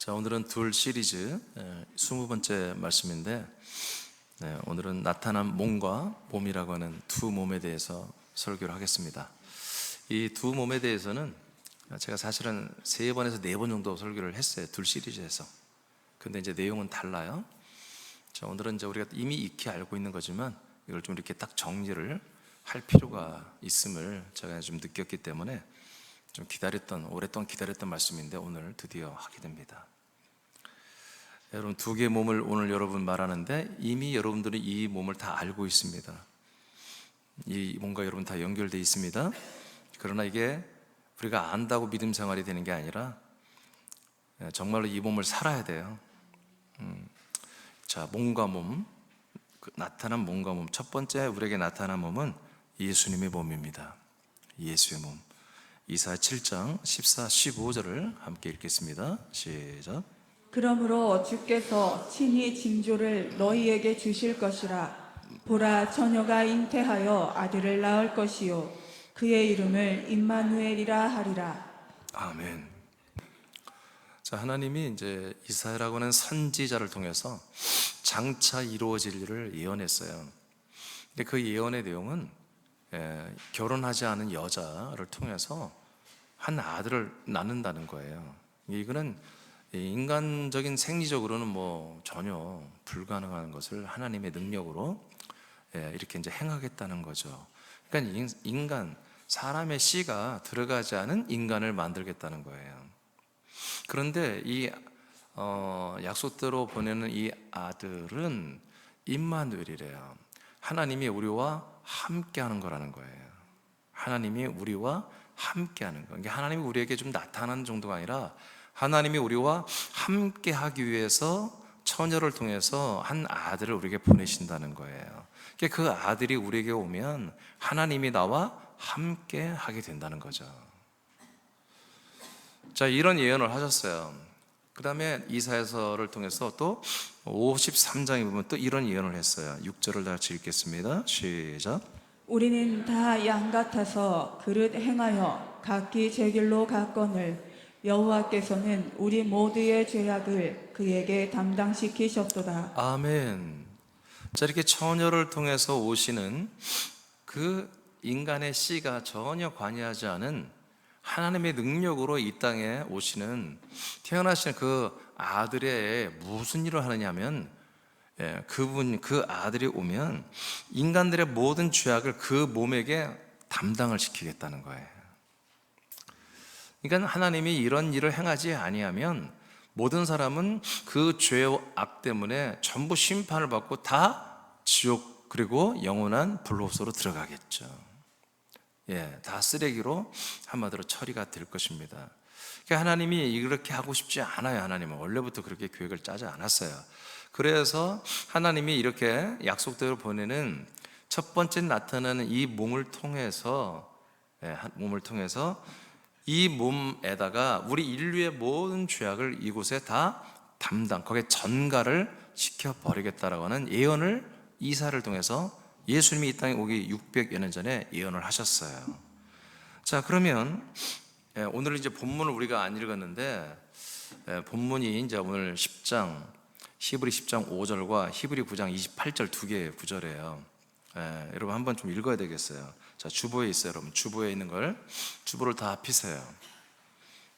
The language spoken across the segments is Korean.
자, 오늘은 둘 시리즈 20번째 말씀인데, 오늘은 나타난 몸과 몸이라고 하는 두 몸에 대해서 설교를 하겠습니다. 이 두 몸에 대해서는 제가 사실은 3번에서 4번 정도 설교를 했어요. 둘 시리즈에서. 근데 이제 내용은 달라요. 자, 오늘은 이제 우리가 이미 익히 알고 있는 거지만 이걸 좀 이렇게 딱 정리를 할 필요가 있음을 제가 좀 느꼈기 때문에 좀 오랫동안 기다렸던 말씀인데 오늘 드디어 하게 됩니다. 여러분, 두 개의 몸을 오늘 여러분 말하는데 이미 여러분들은 이 몸을 다 알고 있습니다. 이 몸과 여러분 다 연결되어 있습니다. 그러나 이게 우리가 안다고 믿음 생활이 되는 게 아니라 정말로 이 몸을 살아야 돼요. 자, 몸과 몸, 나타난 몸과 몸. 첫 번째 우리에게 나타난 몸은 예수님의 몸입니다. 예수의 몸. 이사야 7장 14, 15절을 함께 읽겠습니다. 시작. 그러므로 주께서 친히 징조를 너희에게 주실 것이라. 보라, 처녀가 잉태하여 아들을 낳을 것이요 그의 이름을 임마누엘이라 하리라. 아멘. 자, 하나님이 이제 이사야라고 하는 선지자를 통해서 장차 이루어질 일을 예언했어요. 근데 그 예언의 내용은 결혼하지 않은 여자를 통해서 한 아들을 낳는다는 거예요. 이거는 인간적인 생리적으로는 뭐 전혀 불가능한 것을 하나님의 능력으로 이렇게 이제 행하겠다는 거죠. 그러니까 사람의 씨가 들어가지 않은 인간을 만들겠다는 거예요. 그런데 이 약속대로 보내는 이 아들은 임마누엘이래요. 하나님이 우리와 함께하는 거라는 거예요. 하나님이 우리와 함께하는 거. 그러니까 하나님이 우리에게 좀 나타나는 정도가 아니라 하나님이 우리와 함께하기 위해서 처녀를 통해서 한 아들을 우리에게 보내신다는 거예요. 그러니까 그 아들이 우리에게 오면 하나님이 나와 함께하게 된다는 거죠. 자, 이런 예언을 하셨어요. 그 다음에 이사야서를 통해서 또 53장에 보면 또 이런 예언을 했어요. 6절을 다 같이 읽겠습니다. 시작. 우리는 다 양 같아서 그릇 행하여 각기 제 길로 갔거늘 여호와께서는 우리 모두의 죄악을 그에게 담당시키셨도다. 아멘. 자, 이렇게 처녀를 통해서 오시는 그 인간의 씨가 전혀 관여하지 않은 하나님의 능력으로 이 땅에 오시는, 태어나시는 그 아들의 무슨 일을 하느냐면, 그 아들이 오면 인간들의 모든 죄악을 그 몸에게 담당을 시키겠다는 거예요. 그러니까 하나님이 이런 일을 행하지 아니하면 모든 사람은 그 죄악 때문에 전부 심판을 받고 다 지옥 그리고 영원한 불로소로 들어가겠죠. 다 쓰레기로 한마디로 처리가 될 것입니다. 그러니까 하나님이 이렇게 하고 싶지 않아요. 하나님은 원래부터 그렇게 계획을 짜지 않았어요. 그래서 하나님이 이렇게 약속대로 보내는 첫 번째 나타나는 이 몸을 통해서 이 몸에다가 우리 인류의 모든 죄악을 이곳에 다 거기에 전가를 시켜버리겠다라고 하는 예언을 이사를 통해서 예수님이 이 땅에 오기 600여 년 전에 예언을 하셨어요. 자, 그러면 오늘 이제 본문을 우리가 안 읽었는데, 본문이 이제 오늘 히브리 10장 5절과 히브리 9장 28절 두 개의 구절이에요. 여러분 한번 좀 읽어야 되겠어요. 자, 주보에 있어요. 여러분 주보에 있는 걸 주보를 다 펴세요.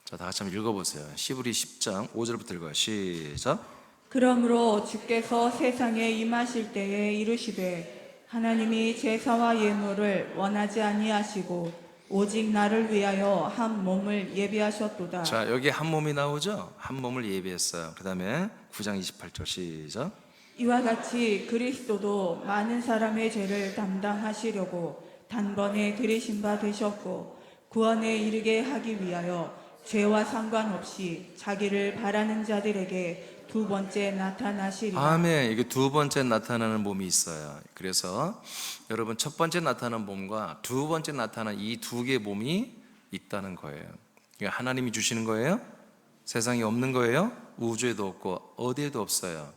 자, 다 같이 한번 읽어보세요. 히브리 10장 5절부터 읽어요. 시작. 그러므로 주께서 세상에 임하실 때에 이르시되 하나님이 제사와 예물을 원하지 아니하시고 오직 나를 위하여 한 몸을 예비하셨도다. 자, 여기 한 몸이 나오죠? 한 몸을 예비했어요. 그 다음에 9장 28절 시작. 이와 같이 그리스도도 많은 사람의 죄를 담당하시려고 단번에 들이신 바 되셨고 구원에 이르게 하기 위하여 죄와 상관없이 자기를 바라는 자들에게 두 번째 나타나시리라. 아멘. 이게 두 번째 나타나는 몸이 있어요. 그래서 여러분 첫 번째 나타나는 몸과 두 번째 나타나는 이 두 개의 몸이 있다는 거예요. 이게 하나님이 주시는 거예요? 세상에 없는 거예요? 우주에도 없고 어디에도 없어요.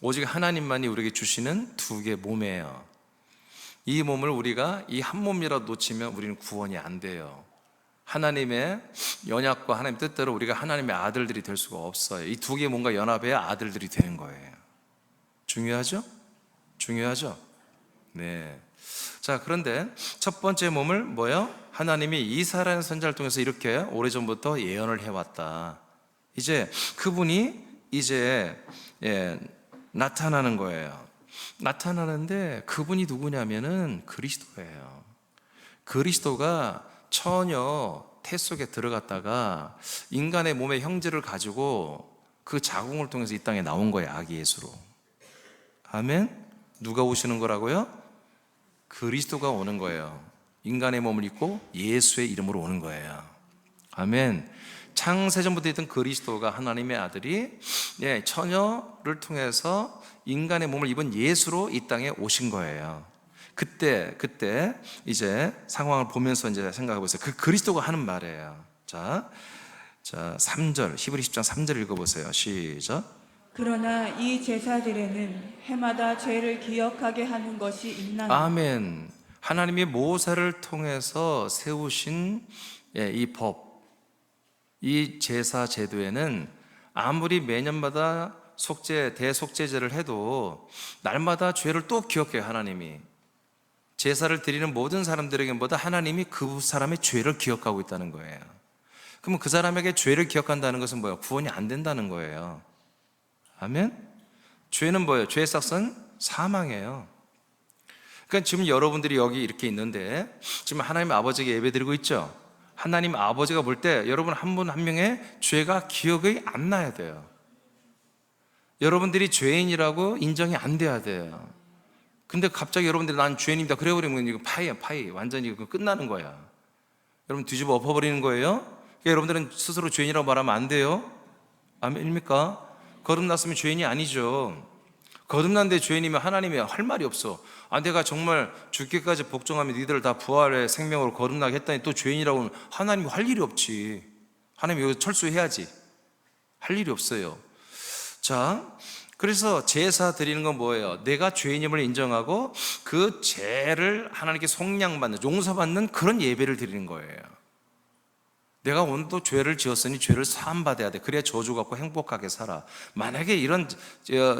오직 하나님만이 우리에게 주시는 두 개의 몸이에요. 이 몸을 우리가 이 한 몸이라도 놓치면 우리는 구원이 안 돼요. 하나님의 연약과 하나님 뜻대로 우리가 하나님의 아들들이 될 수가 없어요. 이 두 개 뭔가 연합해야 아들들이 되는 거예요. 중요하죠? 중요하죠? 네. 자, 그런데 첫 번째 몸을 뭐예요? 하나님이 이사라는 선지자를 통해서 이렇게 오래전부터 예언을 해왔다. 이제 그분이 이제 나타나는 거예요. 나타나는데 그분이 누구냐면은 그리스도예요. 그리스도가 처녀 태 속에 들어갔다가 인간의 몸의 형질을 가지고 그 자궁을 통해서 이 땅에 나온 거예요. 아기 예수로. 아멘. 누가 오시는 거라고요? 그리스도가 오는 거예요. 인간의 몸을 입고 예수의 이름으로 오는 거예요. 아멘. 창세전부터 있던 그리스도가 하나님의 아들이 처녀를 통해서 인간의 몸을 입은 예수로 이 땅에 오신 거예요. 그때 이제 상황을 보면서 이제 생각해 보세요. 그 그리스도가 하는 말이에요. 자 3절, 히브리 10장 3절 읽어보세요. 시작. 그러나 이 제사들에는 해마다 죄를 기억하게 하는 것이 있나니. 아멘. 하나님이 모세를 통해서 세우신 이 법, 이 제사 제도에는 아무리 매년마다 대속제제를 해도 날마다 죄를 또 기억해요. 하나님이 제사를 드리는 모든 사람들에게보다 하나님이 그 사람의 죄를 기억하고 있다는 거예요. 그러면 그 사람에게 죄를 기억한다는 것은 뭐예요? 구원이 안 된다는 거예요. 아멘? 죄는 뭐예요? 죄의 삭은 사망이에요. 그러니까 지금 여러분들이 여기 이렇게 있는데 지금 하나님 아버지에게 예배드리고 있죠? 하나님 아버지가 볼 때 여러분 한 분 한 명의 죄가 기억이 안 나야 돼요. 여러분들이 죄인이라고 인정이 안 돼야 돼요. 근데 갑자기 여러분들이 난 죄인입니다 그래버리면 이거 파이야. 완전히 이거 끝나는 거야. 여러분 뒤집어 엎어버리는 거예요. 그러니까 여러분들은 스스로 죄인이라고 말하면 안 돼요. 아멘입니까? 거듭났으면 죄인이 아니죠. 거듭난데 죄인이면 하나님이 할 말이 없어. 내가 정말 죽기까지 복종하면 니들을 다 부활의 생명으로 거듭나게 했다니 또 죄인이라고 하면 하나님이 할 일이 없지. 하나님이 여기서 철수해야지. 할 일이 없어요. 자, 그래서 제사 드리는 건 뭐예요? 내가 죄인임을 인정하고 그 죄를 하나님께 속량받는, 용서받는 그런 예배를 드리는 거예요. 내가 오늘도 죄를 지었으니 죄를 사함받아야 돼. 그래야 저주 갖고 행복하게 살아. 만약에 이런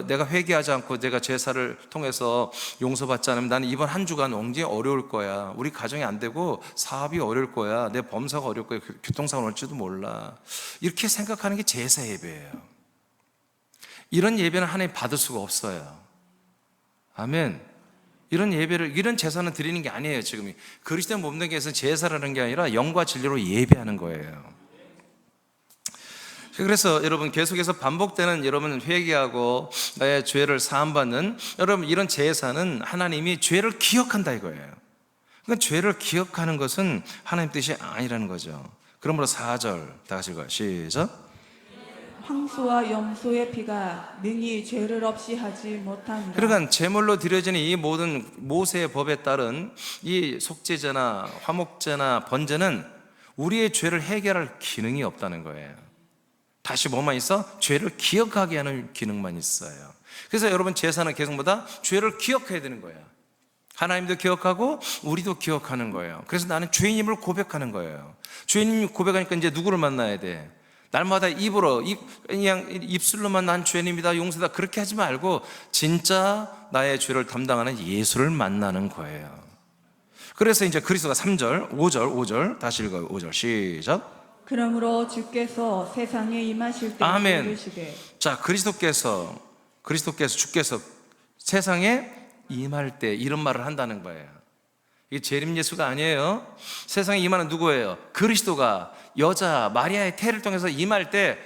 내가 회개하지 않고 내가 제사를 통해서 용서받지 않으면 나는 이번 한 주간 굉장히 어려울 거야. 우리 가정이 안 되고 사업이 어려울 거야. 내 범사가 어려울 거야. 교통사고 올지도 몰라. 이렇게 생각하는 게 제사 예배예요. 이런 예배는 하나님 받을 수가 없어요. 아멘. 이런 제사는 드리는 게 아니에요. 지금 그리스도의 몸되기에서 제사라는 게 아니라 영과 진리로 예배하는 거예요. 그래서 여러분 계속해서 반복되는 여러분 회개하고 나의 죄를 사함받는 여러분 이런 제사는 하나님이 죄를 기억한다 이거예요. 그러니까 죄를 기억하는 것은 하나님 뜻이 아니라는 거죠. 그러므로 4절 다 같이 읽어요. 시작. 황소와 염소의 피가 능히 죄를 없이 하지 못하니라. 그러니까 제물로 드려지는 이 모든 모세의 법에 따른 이 속죄제나 화목제나 번제는 우리의 죄를 해결할 기능이 없다는 거예요. 다시 뭐만 있어? 죄를 기억하게 하는 기능만 있어요. 그래서 여러분 제사는 계속 뭐다? 죄를 기억해야 되는 거예요. 하나님도 기억하고 우리도 기억하는 거예요. 그래서 나는 죄인임을 고백하는 거예요. 죄인임을 고백하니까 이제 누구를 만나야 돼? 날마다 그냥 입술로만 난 죄인입니다, 용서다 그렇게 하지 말고 진짜 나의 죄를 담당하는 예수를 만나는 거예요. 그래서 이제 그리스도가 3절, 5절 다시 읽어요. 5절 시작. 그러므로 주께서 세상에 임하실 때 아멘. 이르시되. 자, 주께서 세상에 임할 때 이런 말을 한다는 거예요. 이게 재림 예수가 아니에요. 세상에 임하는 누구예요? 그리스도가 여자 마리아의 태를 통해서 임할 때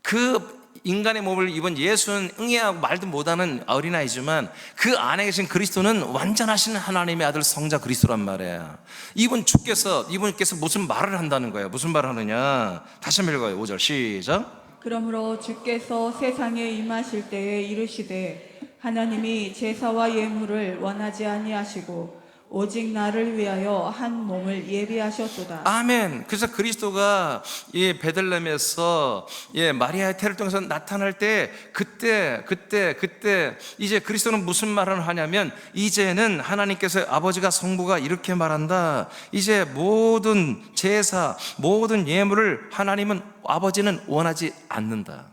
그 인간의 몸을 입은 예수는 응애하고 말도 못하는 어린아이지만 그 안에 계신 그리스도는 완전하신 하나님의 아들 성자 그리스도란 말이에요. 이분께서 무슨 말을 한다는 거예요. 무슨 말을 하느냐? 다시 한번 읽어요. 5절 시작. 그러므로 주께서 세상에 임하실 때에 이르시되 하나님이 제사와 예물을 원하지 아니하시고 오직 나를 위하여 한 몸을 예비하셨도다. 아멘. 그래서 그리스도가 이 베들레헴에서 마리아의 태를 통해서 나타날 때 그때 이제 그리스도는 무슨 말을 하냐면, 이제는 하나님께서 아버지가 성부가 이렇게 말한다. 이제 모든 제사, 모든 예물을 하나님은, 아버지는 원하지 않는다.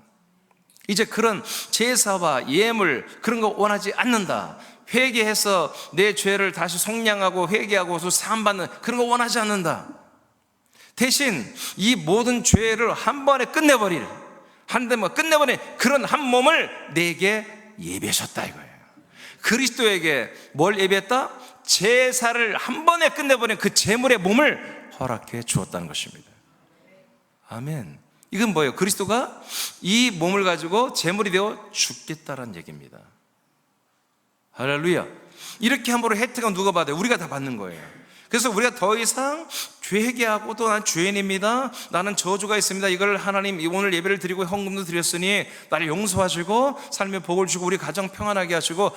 이제 그런 제사와 예물, 그런 거 원하지 않는다. 회개해서 내 죄를 다시 속량하고 회개하고서 사함받는 그런 거 원하지 않는다. 대신 이 모든 죄를 한 번에 끝내버릴, 끝내버린 그런 한 몸을 내게 예비하셨다 이거예요. 그리스도에게 뭘 예비했다? 제사를 한 번에 끝내버린 그 제물의 몸을 허락해 주었다는 것입니다. 아멘. 이건 뭐예요? 그리스도가 이 몸을 가지고 제물이 되어 죽겠다라는 얘기입니다. 할렐루야. 이렇게 함부로 혜택은 누가 받아요? 우리가 다 받는 거예요. 그래서 우리가 더 이상 회개하고, 또 난 죄인입니다, 나는 저주가 있습니다, 이걸 하나님 오늘 예배를 드리고 헌금도 드렸으니 나를 용서하시고 삶의 복을 주고 우리 가정 평안하게 하시고,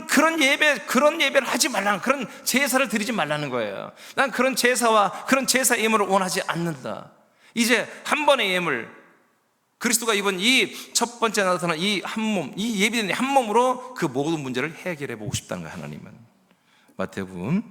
그런 예배를 하지 말라는, 그런 제사를 드리지 말라는 거예요. 난 그런 제사와 그런 제사 예물을 원하지 않는다. 이제 한 번의 예물, 그리스도가 입은 이 첫 번째 나타난 이 한 몸, 이 예비된 한 몸으로 그 모든 문제를 해결해 보고 싶다는 거예요, 하나님은. 마태복음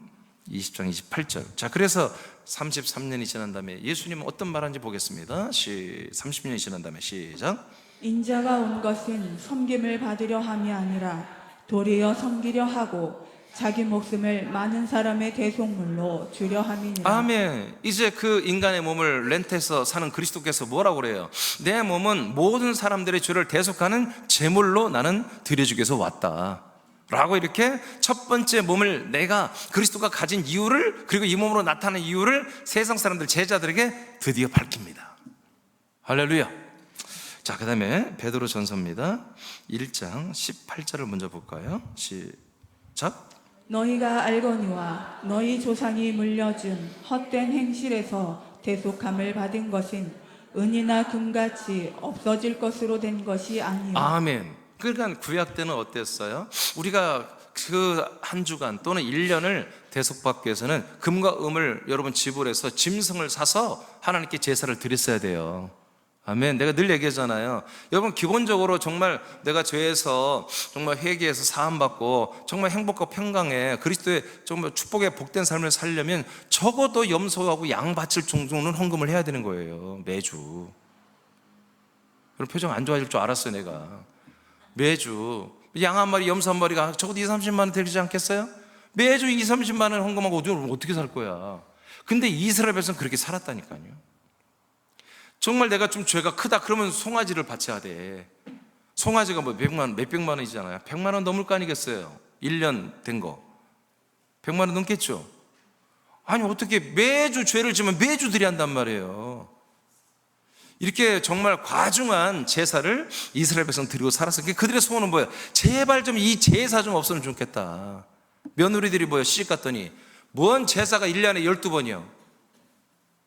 20장 28절. 자, 그래서 33년이 지난 다음에 예수님은 어떤 말 하는지 보겠습니다. 30년이 지난 다음에 시작. 인자가 온 것은 섬김을 받으려 함이 아니라 도리어 섬기려 하고 자기 목숨을 많은 사람의 대속물로 주려 함이니라. 아멘. 이제 그 인간의 몸을 렌트해서 사는 그리스도께서 뭐라고 그래요? 내 몸은 모든 사람들의 죄를 대속하는 제물로 나는 드려주기 위해서 왔다 라고, 이렇게 첫 번째 몸을 내가, 그리스도가 가진 이유를, 그리고 이 몸으로 나타나는 이유를 세상 사람들, 제자들에게 드디어 밝힙니다. 할렐루야. 자, 그 다음에 베드로 전서입니다. 1장 18절을 먼저 볼까요? 시작. 너희가 알거니와 너희 조상이 물려준 헛된 행실에서 대속함을 받은 것은 은이나 금같이 없어질 것으로 된 것이 아니요. 아멘. 그러니까 구약 때는 어땠어요? 우리가 그 한 주간 또는 1년을 대속받기 위해서는 금과 음을 여러분 지불해서 짐승을 사서 하나님께 제사를 드렸어야 돼요. 아멘. 내가 늘 얘기하잖아요. 여러분, 기본적으로 정말 내가 죄에서 정말 회개해서 사함받고 정말 행복과 평강에 그리스도의 정말 축복의 복된 삶을 살려면 적어도 염소하고 양 바칠 정도는 헌금을 해야 되는 거예요, 매주. 여러분, 표정 안 좋아질 줄 알았어요, 내가. 매주 양 한 마리, 염소 한 마리가 적어도 20-30만 원 되지 않겠어요? 매주 20-30만 원 헌금하고 어떻게 살 거야? 근데 이스라엘 백성은 그렇게 살았다니까요. 정말 내가 좀 죄가 크다 그러면 송아지를 바쳐야 돼. 송아지가 뭐 몇백만 원이잖아요. 100만 원 넘을 거 아니겠어요? 1년 된 거 100만 원 넘겠죠? 아니, 어떻게 매주 죄를 지면 매주 드려야 한단 말이에요. 이렇게 정말 과중한 제사를 이스라엘 백성 드리고 살았어요. 그들의 소원은 뭐예요? 제발 좀 이 제사 좀 없으면 좋겠다. 며느리들이 뭐예요? 시집 갔더니 뭔 제사가 1년에 12번이요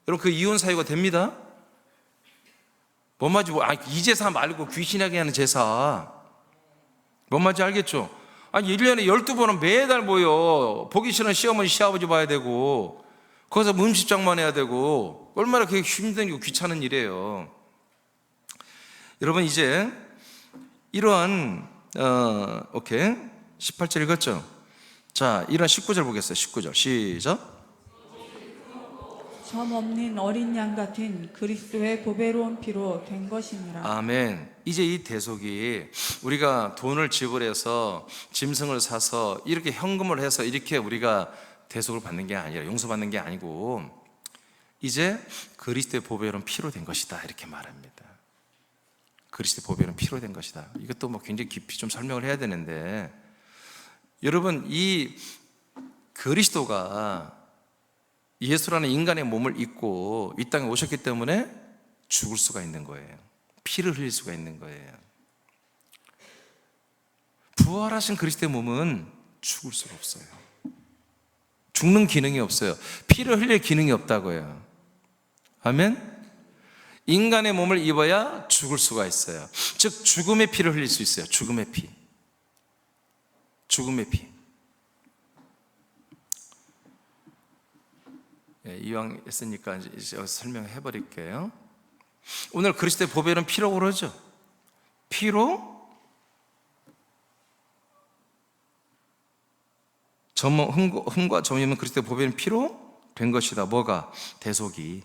여러분, 그 이혼 사유가 됩니다. 뭔 말인지 이 제사 말고 귀신하게 하는 제사, 뭔 말인지 알겠죠? 아니, 1년에 12번은 매달 모여. 보기 싫은 시어머니 시아버지 봐야 되고, 거기서 음식장만 해야 되고, 얼마나 그게 힘들고 귀찮은 일이에요. 여러분, 이제 이러한 오케이, 18절 읽었죠? 자, 이러한 19절 보겠어요. 19절 시작. 점 없는 어린 양 같은 그리스도의 보배로운 피로 된 것이니라. 아멘. 이제 이 대속이 우리가 돈을 지불해서 짐승을 사서 이렇게 현금을 해서 이렇게 우리가 대속을 받는 게 아니라, 용서받는 게 아니고, 이제 그리스도의 보배로운 피로 된 것이다 이렇게 말합니다. 그리스도의 보배로운 피로 된 것이다. 이것도 뭐 굉장히 깊이 좀 설명을 해야 되는데, 여러분, 이 그리스도가 예수라는 인간의 몸을 입고 이 땅에 오셨기 때문에 죽을 수가 있는 거예요. 피를 흘릴 수가 있는 거예요. 부활하신 그리스도의 몸은 죽을 수가 없어요. 죽는 기능이 없어요. 피를 흘릴 기능이 없다고요. 아멘? 인간의 몸을 입어야 죽을 수가 있어요. 즉, 죽음의 피를 흘릴 수 있어요. 죽음의 피. 죽음의 피. 이왕 했으니까 이제 여기서 설명해 버릴게요. 오늘 그리스도의 보배는 피로 그러죠. 피로 흠과 점이 없는 그리스도의 보배는 피로 된 것이다. 뭐가? 대속이.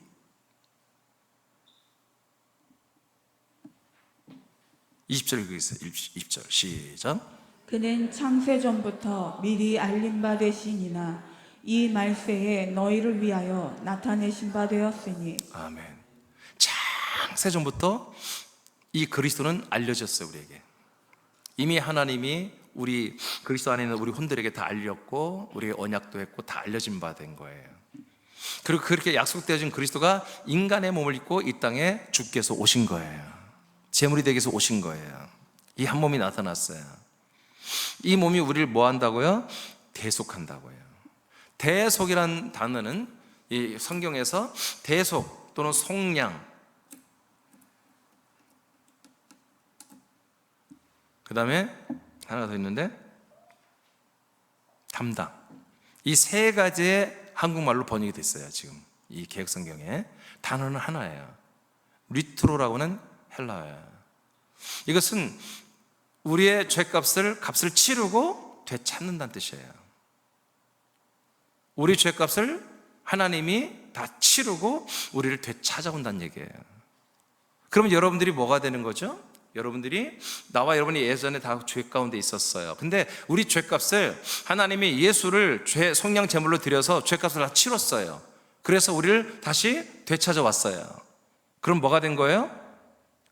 20절 읽으세요. 20절 시작. 그는 창세 전부터 미리 알림 바 되시니나 이 말세에 너희를 위하여 나타내신 바 되었으니. 아멘. 창세 전부터 이 그리스도는 알려졌어요. 우리에게. 이미 하나님이 우리 그리스도 안에 있는 우리 혼들에게 다 알렸고, 우리의 언약도 했고, 다 알려진 바 된 거예요. 그리고 그렇게 약속되어진 그리스도가 인간의 몸을 입고 이 땅에 주께서 오신 거예요. 제물이 되기 위해서 오신 거예요. 이 한 몸이 나타났어요. 이 몸이 우리를 뭐 한다고요? 대속한다고요. 대속이란 단어는 이 성경에서 대속 또는 속량, 그 다음에 하나가 더 있는데 담당, 이 세 가지의 한국말로 번역이 됐어요. 지금 이 개혁성경에 단어는 하나예요. 리트로라고는 헬라어예요. 이것은 우리의 값을 치르고 되찾는다는 뜻이에요. 우리 죄값을 하나님이 다 치르고 우리를 되찾아온다는 얘기예요. 그러면 여러분들이 뭐가 되는 거죠? 여러분들이, 나와 여러분이 예전에 다 죄 가운데 있었어요. 근데 우리 죄값을 하나님이 예수를 속량 제물로 드려서 죄값을 다 치렀어요. 그래서 우리를 다시 되찾아왔어요. 그럼 뭐가 된 거예요?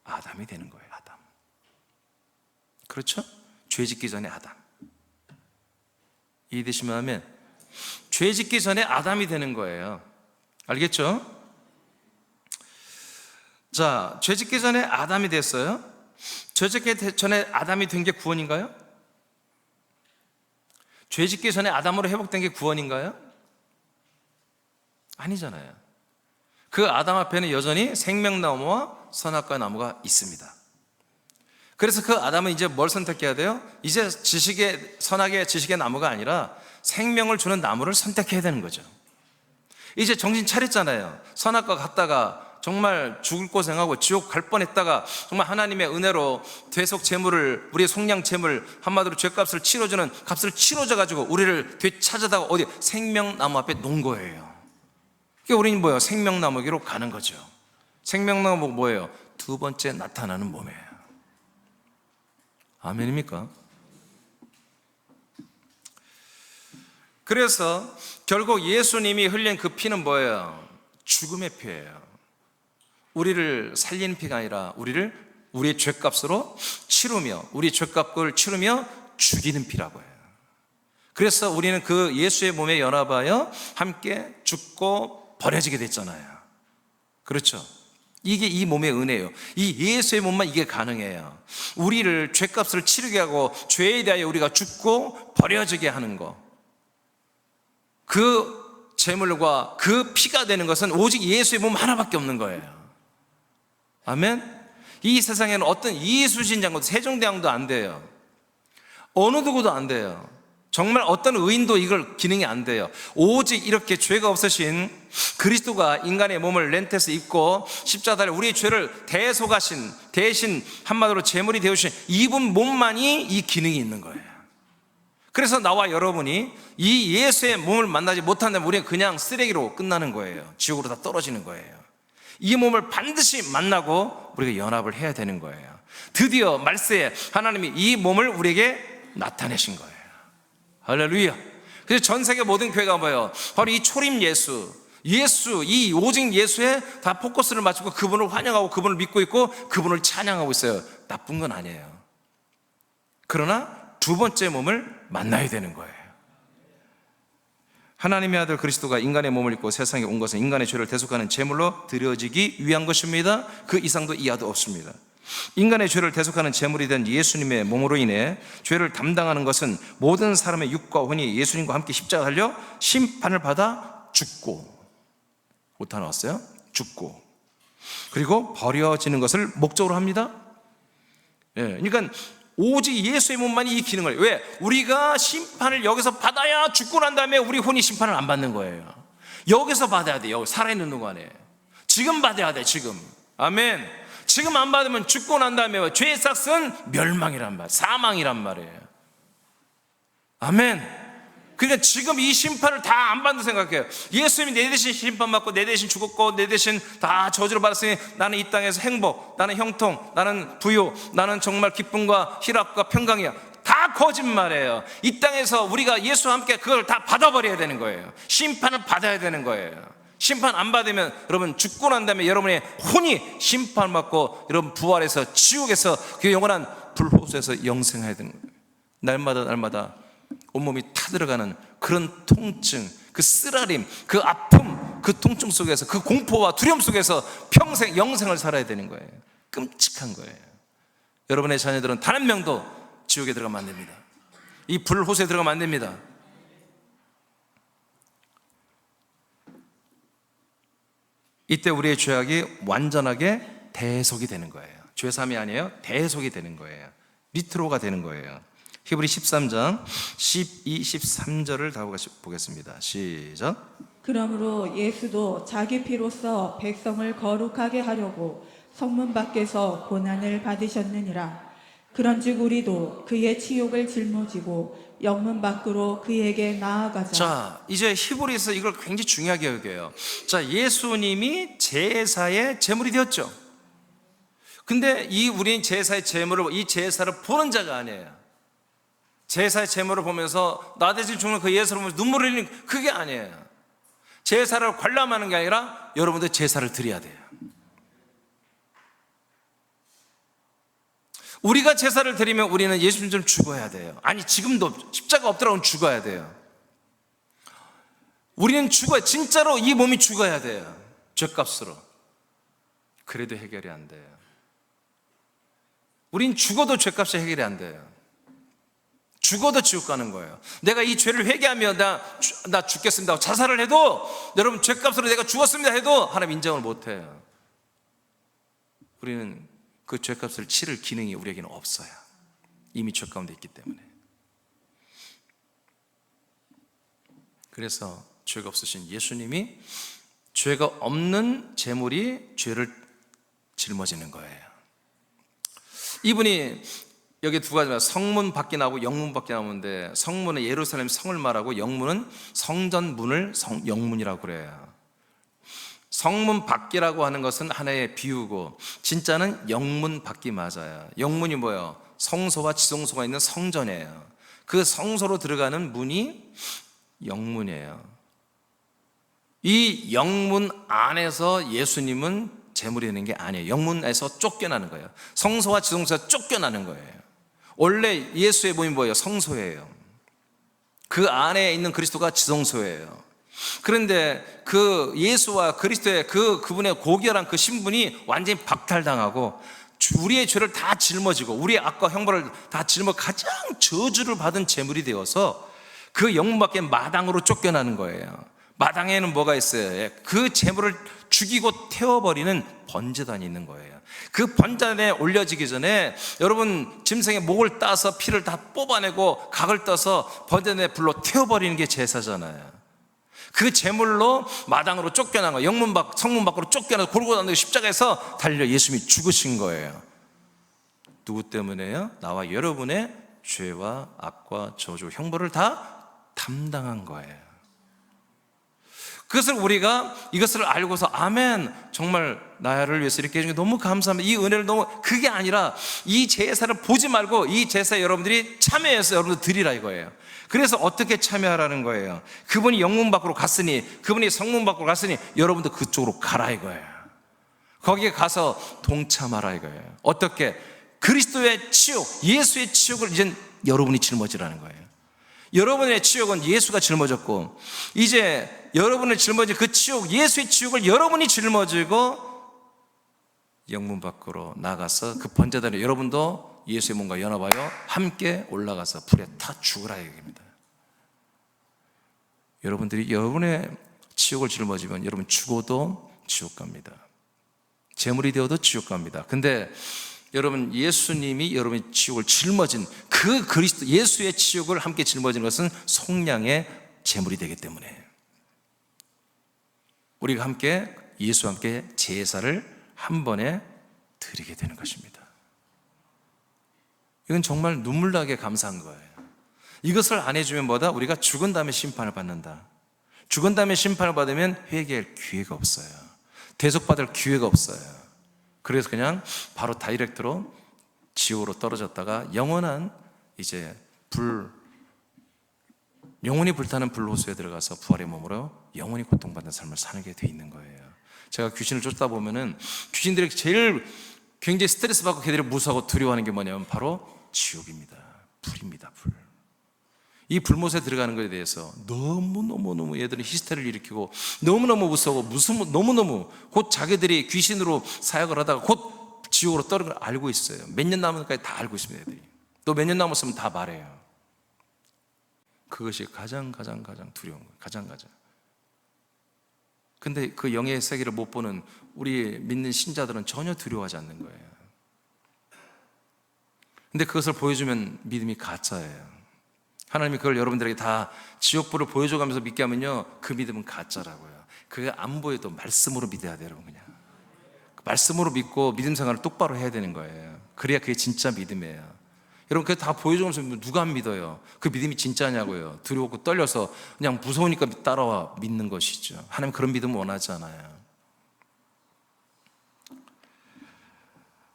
아담이 되는 거예요. 아담. 그렇죠? 죄 짓기 전에 아담. 이해되시면 하면 죄 짓기 전에 아담이 되는 거예요. 알겠죠? 자, 죄 짓기 전에 아담이 됐어요. 죄 짓기 전에 아담이 된 게 구원인가요? 죄 짓기 전에 아담으로 회복된 게 구원인가요? 아니잖아요. 그 아담 앞에는 여전히 생명나무와 선악과 나무가 있습니다. 그래서 그 아담은 이제 뭘 선택해야 돼요? 이제 선악의 지식의 나무가 아니라 생명을 주는 나무를 선택해야 되는 거죠. 이제 정신 차렸잖아요. 선악과 갔다가 정말 죽을 고생하고 지옥 갈 뻔했다가 정말 하나님의 은혜로 대속 제물을, 우리의 속량 제물, 한마디로 죄값을 치러주는 값을 치러줘가지고 우리를 되찾아다가 어디 생명나무 앞에 놓은 거예요. 그러니까 우리는 뭐예요? 생명나무기로 가는 거죠. 생명나무 뭐예요? 두 번째 나타나는 몸이에요. 아멘입니까? 그래서 결국 예수님이 흘린 그 피는 뭐예요? 죽음의 피예요. 우리를 살리는 피가 아니라 우리의 죄값으로 치르며, 우리 죄값을 치르며 죽이는 피라고 해요. 그래서 우리는 그 예수의 몸에 연합하여 함께 죽고 버려지게 됐잖아요. 그렇죠? 이게 이 몸의 은혜예요. 이 예수의 몸만 이게 가능해요. 우리를 죄값을 치르게 하고 죄에 대하여 우리가 죽고 버려지게 하는 거, 그 제물과 그 피가 되는 것은 오직 예수의 몸 하나밖에 없는 거예요. 아멘? 이 세상에는 어떤 이수신장도 세종대왕도 안 돼요. 어느 누구도 안 돼요. 정말 어떤 의인도 이걸 기능이 안 돼요. 오직 이렇게 죄가 없으신 그리스도가 인간의 몸을 렌트해서 입고 십자가에 우리의 죄를 대속하신, 대신 한마디로 제물이 되어주신 이분 몸만이 이 기능이 있는 거예요. 그래서 나와 여러분이 이 예수의 몸을 만나지 못한다면 우리는 그냥 쓰레기로 끝나는 거예요. 지옥으로 다 떨어지는 거예요. 이 몸을 반드시 만나고 우리가 연합을 해야 되는 거예요. 드디어 말세에 하나님이 이 몸을 우리에게 나타내신 거예요. 할렐루야. 그래서 전 세계 모든 교회가 뭐예요? 바로 이 초림 예수, 이 오직 예수에 다 포커스를 맞추고 그분을 환영하고 그분을 믿고 있고 그분을 찬양하고 있어요. 나쁜 건 아니에요. 그러나 두 번째 몸을 만나야 되는 거예요. 하나님의 아들 그리스도가 인간의 몸을 입고 세상에 온 것은 인간의 죄를 대속하는 제물로 드려지기 위한 것입니다. 그 이상도 이하도 없습니다. 인간의 죄를 대속하는 제물이 된 예수님의 몸으로 인해 죄를 담당하는 것은 모든 사람의 육과 혼이 예수님과 함께 십자가 달려 심판을 받아 죽고, 오타 나왔어요? 죽고, 그리고 버려지는 것을 목적으로 합니다. 그러니까 오직 예수의 몸만이 이 기능을, 왜? 우리가 심판을 여기서 받아야 죽고 난 다음에 우리 혼이 심판을 안 받는 거예요. 여기서 받아야 돼요. 살아있는 동안에. 지금 받아야 돼, 지금. 아멘. 지금 안 받으면 죽고 난 다음에 죄의 삭은 멸망이란 말, 사망이란 말이에요. 아멘. 그러니까 지금 이 심판을 다 안 받는 생각해요. 예수님이 내 대신 심판받고 내 대신 죽었고 내 대신 다 저주를 받았으니 나는 이 땅에서 행복, 나는 형통, 나는 부요, 나는 정말 기쁨과 희락과 평강이야. 다 거짓말이에요. 이 땅에서 우리가 예수와 함께 그걸 다 받아버려야 되는 거예요. 심판을 받아야 되는 거예요. 심판 안 받으면 여러분 죽고 난 다음에 여러분의 혼이 심판받고 여러분 부활해서 지옥에서 그 영원한 불호수에서 영생해야 되는 거예요. 날마다 온몸이 타들어가는 그런 통증, 그 쓰라림, 그 아픔, 그 통증 속에서, 그 공포와 두려움 속에서 평생 영생을 살아야 되는 거예요. 끔찍한 거예요. 여러분의 자녀들은 단 한 명도 지옥에 들어가면 안 됩니다. 이 불호수에 들어가면 안 됩니다. 이때 우리의 죄악이 완전하게 대속이 되는 거예요. 죄삼이 아니에요. 대속이 되는 거예요. 리트로가 되는 거예요. 히브리 13장 12, 13절을 다 보겠습니다. 시작. 그러므로 예수도 자기 피로써 백성을 거룩하게 하려고 성문 밖에서 고난을 받으셨느니라. 그런즉 우리도 그의 치욕을 짊어지고 영문 밖으로 그에게 나아가자. 자, 이제 히브리서 이걸 굉장히 중요하게 여겨요. 자, 예수님이 제사의 제물이 되었죠. 근데 우리는 제사의 제물을, 이 제사를 보는 자가 아니에요. 제사의 제물을 보면서 나 대신 죽는 그 예수를 보면서 눈물을 흘리는, 그게 아니에요. 제사를 관람하는 게 아니라 여러분들 제사를 드려야 돼요. 우리가 제사를 드리면 우리는 예수님처럼 죽어야 돼요. 아니, 지금도 십자가 없더라고는 죽어야 돼요. 우리는 죽어야, 진짜로 이 몸이 죽어야 돼요. 죄값으로. 그래도 해결이 안 돼요. 우린 죽어도 죄값이 해결이 안 돼요. 죽어도 지옥 가는 거예요. 내가 이 죄를 회개하며 나 죽겠습니다 하고 자살을 해도, 여러분 죄값으로 내가 죽었습니다 해도 하나님 인정을 못 해요. 우리는 그 죄값을 치를 기능이 우리에게는 없어요. 이미 죄 가운데 있기 때문에. 그래서 죄가 없으신 예수님이 죄가 없는 제물이 죄를 짊어지는 거예요. 이분이 여기 두 가지만, 성문 밖에 나오고 영문 밖에 나오는데, 성문은 예루살렘 성을 말하고 영문은 성전 문을 영문이라고 그래요. 성문 밖이라고 하는 것은 하나의 비유고 진짜는 영문 밖이 맞아요. 영문이 뭐예요? 성소와 지성소가 있는 성전이에요. 그 성소로 들어가는 문이 영문이에요. 이 영문 안에서 예수님은 제물이 되는 게 아니에요. 영문에서 쫓겨나는 거예요. 성소와 지성소에서 쫓겨나는 거예요. 원래 예수의 몸이 뭐예요? 성소예요. 그 안에 있는 그리스도가 지성소예요. 그런데 그 예수와 그리스도의 그분의 고결한 그 신분이 완전히 박탈당하고 우리의 죄를 다 짊어지고 우리의 악과 형벌을 다 짊어 가장 저주를 받은 제물이 되어서 그 영문 밖에 마당으로 쫓겨나는 거예요. 마당에는 뭐가 있어요? 그 제물을 죽이고 태워버리는 번제단이 있는 거예요. 그 번제단에 올려지기 전에 여러분 짐승의 목을 따서 피를 다 뽑아내고 각을 떠서 번제단에 불로 태워버리는 게 제사잖아요. 그 제물로 마당으로 쫓겨난 거예요. 성문 밖으로 쫓겨나서 골고다 십자가에서 달려 예수님이 죽으신 거예요. 누구 때문에요? 나와 여러분의 죄와 악과 저주, 형벌을 다 담당한 거예요. 그것을 우리가 이것을 알고서 아멘, 정말 나를 위해서 이렇게 해준 게 너무 감사합니다, 이 은혜를 너무, 그게 아니라 이 제사를 보지 말고 이 제사에 여러분들이 참여해서 여러분들 드리라 이거예요. 그래서 어떻게 참여하라는 거예요? 그분이 영문 밖으로 갔으니, 그분이 성문 밖으로 갔으니 여러분도 그쪽으로 가라 이거예요. 거기에 가서 동참하라 이거예요. 어떻게? 그리스도의 치욕, 예수의 치욕을 이젠 여러분이 짊어지라는 거예요. 여러분의 치욕은 예수가 짊어졌고, 이제 여러분을 짊어진 그 치욕, 예수의 치욕을 여러분이 짊어지고 영문 밖으로 나가서 그 번제단에 여러분도 예수의 몸과 연합하여 함께 올라가서 불에 타 죽으라 얘기입니다. 여러분들이 여러분의 치욕을 짊어지면 여러분 죽어도 지옥 갑니다. 제물이 되어도 지옥 갑니다. 근데 여러분 예수님이 여러분의 치욕을 짊어진 그 그리스도 예수의 치욕을 함께 짊어지는 것은 속량의 제물이 되기 때문에 우리가 함께 예수와 함께 제사를 한 번에 드리게 되는 것입니다. 이건 정말 눈물 나게 감사한 거예요. 이것을 안 해주면 뭐다? 우리가 죽은 다음에 심판을 받는다. 죽은 다음에 심판을 받으면 회개할 기회가 없어요. 대속받을 기회가 없어요. 그래서 그냥 바로 다이렉트로 지옥으로 떨어졌다가 영원한 이제 영원히 불타는 불호수에 들어가서 부활의 몸으로 영원히 고통받는 삶을 사는 게 돼 있는 거예요. 제가 귀신을 쫓다 보면은 귀신들이 제일 굉장히 스트레스 받고 걔들이 무서워하고 두려워하는 게 뭐냐면 바로 지옥입니다. 불입니다. 불. 이 불못에 들어가는 것에 대해서 너무너무 얘들은 히스테리를 일으키고 너무너무 무서워 너무너무 곧 자기들이 귀신으로 사역을 하다가 곧 지옥으로 떨어진 걸 알고 있어요. 몇 년 남은까지 다 알고 있습니다. 애들이. 또 몇 년 남았으면 다 말해요. 그것이 가장 두려운 거예요. 가장. 근데 그 영의 세계를 못 보는 우리 믿는 신자들은 전혀 두려워하지 않는 거예요. 근데 그것을 보여주면 믿음이 가짜예요. 하나님이 그걸 여러분들에게 다 지옥불을 보여줘가면서 믿게 하면요, 그 믿음은 가짜라고요. 그게 안 보여도 말씀으로 믿어야 돼요, 여러분. 그냥 말씀으로 믿고 믿음 생활을 똑바로 해야 되는 거예요. 그래야 그게 진짜 믿음이에요. 여러분, 그게 다 보여주면서 누가 안 믿어요? 그 믿음이 진짜냐고요? 두려웠고 떨려서 그냥 무서우니까 따라와 믿는 것이죠. 하나님 그런 믿음을 원하지 않아요.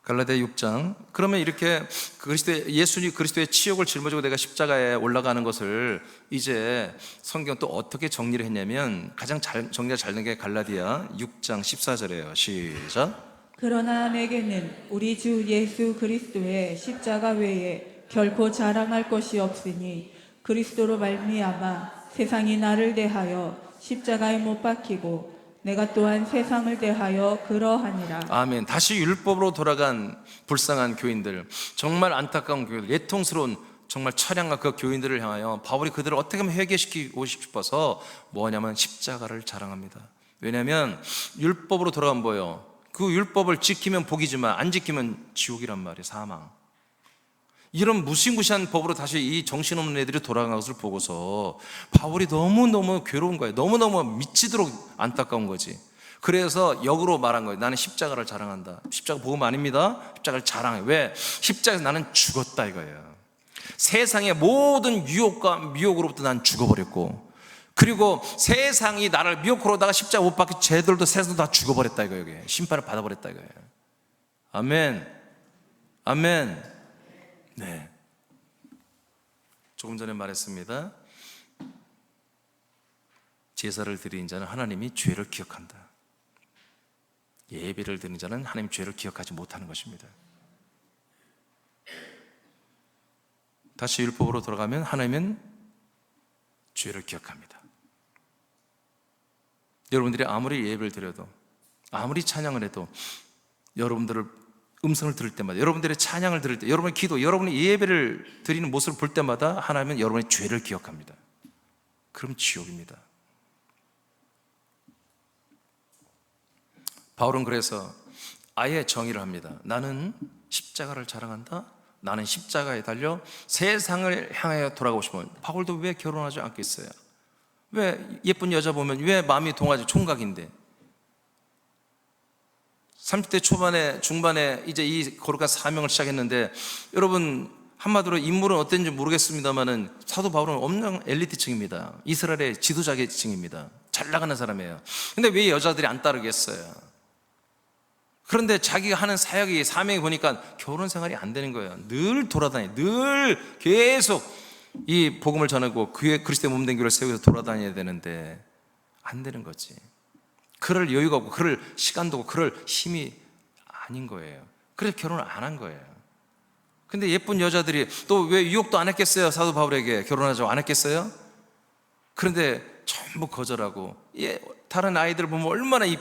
갈라디아 6장. 그러면 이렇게 예수님 그리스도의 치욕을 짊어지고 내가 십자가에 올라가는 것을 이제 성경 또 어떻게 정리를 했냐면 가장 정리가 잘 된 게 갈라디아 6장 14절이에요. 시작. 그러나 내게는 우리 주 예수 그리스도의 십자가 외에 결코 자랑할 것이 없으니 그리스도로 말미암아 세상이 나를 대하여 십자가에 못 박히고 내가 또한 세상을 대하여 그러하니라. 아멘. 다시 율법으로 돌아간 불쌍한 교인들, 정말 안타까운 교인들, 예통스러운 정말 처량한 그 교인들을 향하여 바울이 그들을 어떻게 하면 회개시키고 싶어서 뭐냐면 십자가를 자랑합니다. 왜냐하면 율법으로 돌아가면 뭐예요? 그 율법을 지키면 복이지만 안 지키면 지옥이란 말이에요. 사망. 이런 무시무시한 법으로 다시 이 정신없는 애들이 돌아간 것을 보고서 바울이 너무너무 괴로운 거예요. 너무너무 미치도록 안타까운 거지. 그래서 역으로 말한 거예요. 나는 십자가를 자랑한다. 십자가 복음 아닙니다. 십자가를 자랑해. 왜? 십자가에서 나는 죽었다 이거예요. 세상의 모든 유혹과 미혹으로부터 난 죽어버렸고, 그리고 세상이 나를 미혹으로다가 십자가 못 박힌 죄들도 세상도 다 죽어버렸다 이거예요. 심판을 받아버렸다 이거예요. 아멘. 아멘. 네. 조금 전에 말했습니다. 제사를 드리는 자는 하나님이 죄를 기억한다. 예배를 드리는 자는 하나님 죄를 기억하지 못하는 것입니다. 다시 율법으로 돌아가면 하나님은 죄를 기억합니다. 여러분들이 아무리 예배를 드려도, 아무리 찬양을 해도, 여러분들을 음성을 들을 때마다, 여러분들의 찬양을 들을 때, 여러분의 기도, 여러분의 예배를 드리는 모습을 볼 때마다 하나님은 여러분의 죄를 기억합니다. 그럼 지옥입니다. 바울은 그래서 아예 정의를 합니다. 나는 십자가를 자랑한다. 나는 십자가에 달려 세상을 향하여 돌아가고 싶으면. 바울도 왜 결혼하지 않겠어요? 왜 예쁜 여자 보면 왜 마음이 동하지? 총각인데 30대 초반에 중반에 이제 이 거룩한 사명을 시작했는데, 여러분 한마디로 인물은 어땠는지 모르겠습니다만은 사도 바울은 엄청 엘리트층입니다. 이스라엘의 지도자 계층입니다. 잘 나가는 사람이에요. 근데 왜 여자들이 안 따르겠어요? 그런데 자기가 하는 사역이 사명이 보니까 결혼 생활이 안 되는 거예요. 늘 돌아다니, 늘 계속 이 복음을 전하고 그리스도의 몸된 교회를 세우면서 돌아다녀야 되는데 안 되는 거지. 그럴 여유가 없고 그럴 시간도 없고 그럴 힘이 아닌 거예요. 그래서 결혼을 안 한 거예요. 근데 예쁜 여자들이 또 왜 유혹도 안 했겠어요? 사도 바울에게 결혼하자고 안 했겠어요? 그런데 전부 거절하고, 다른 아이들 보면 얼마나 이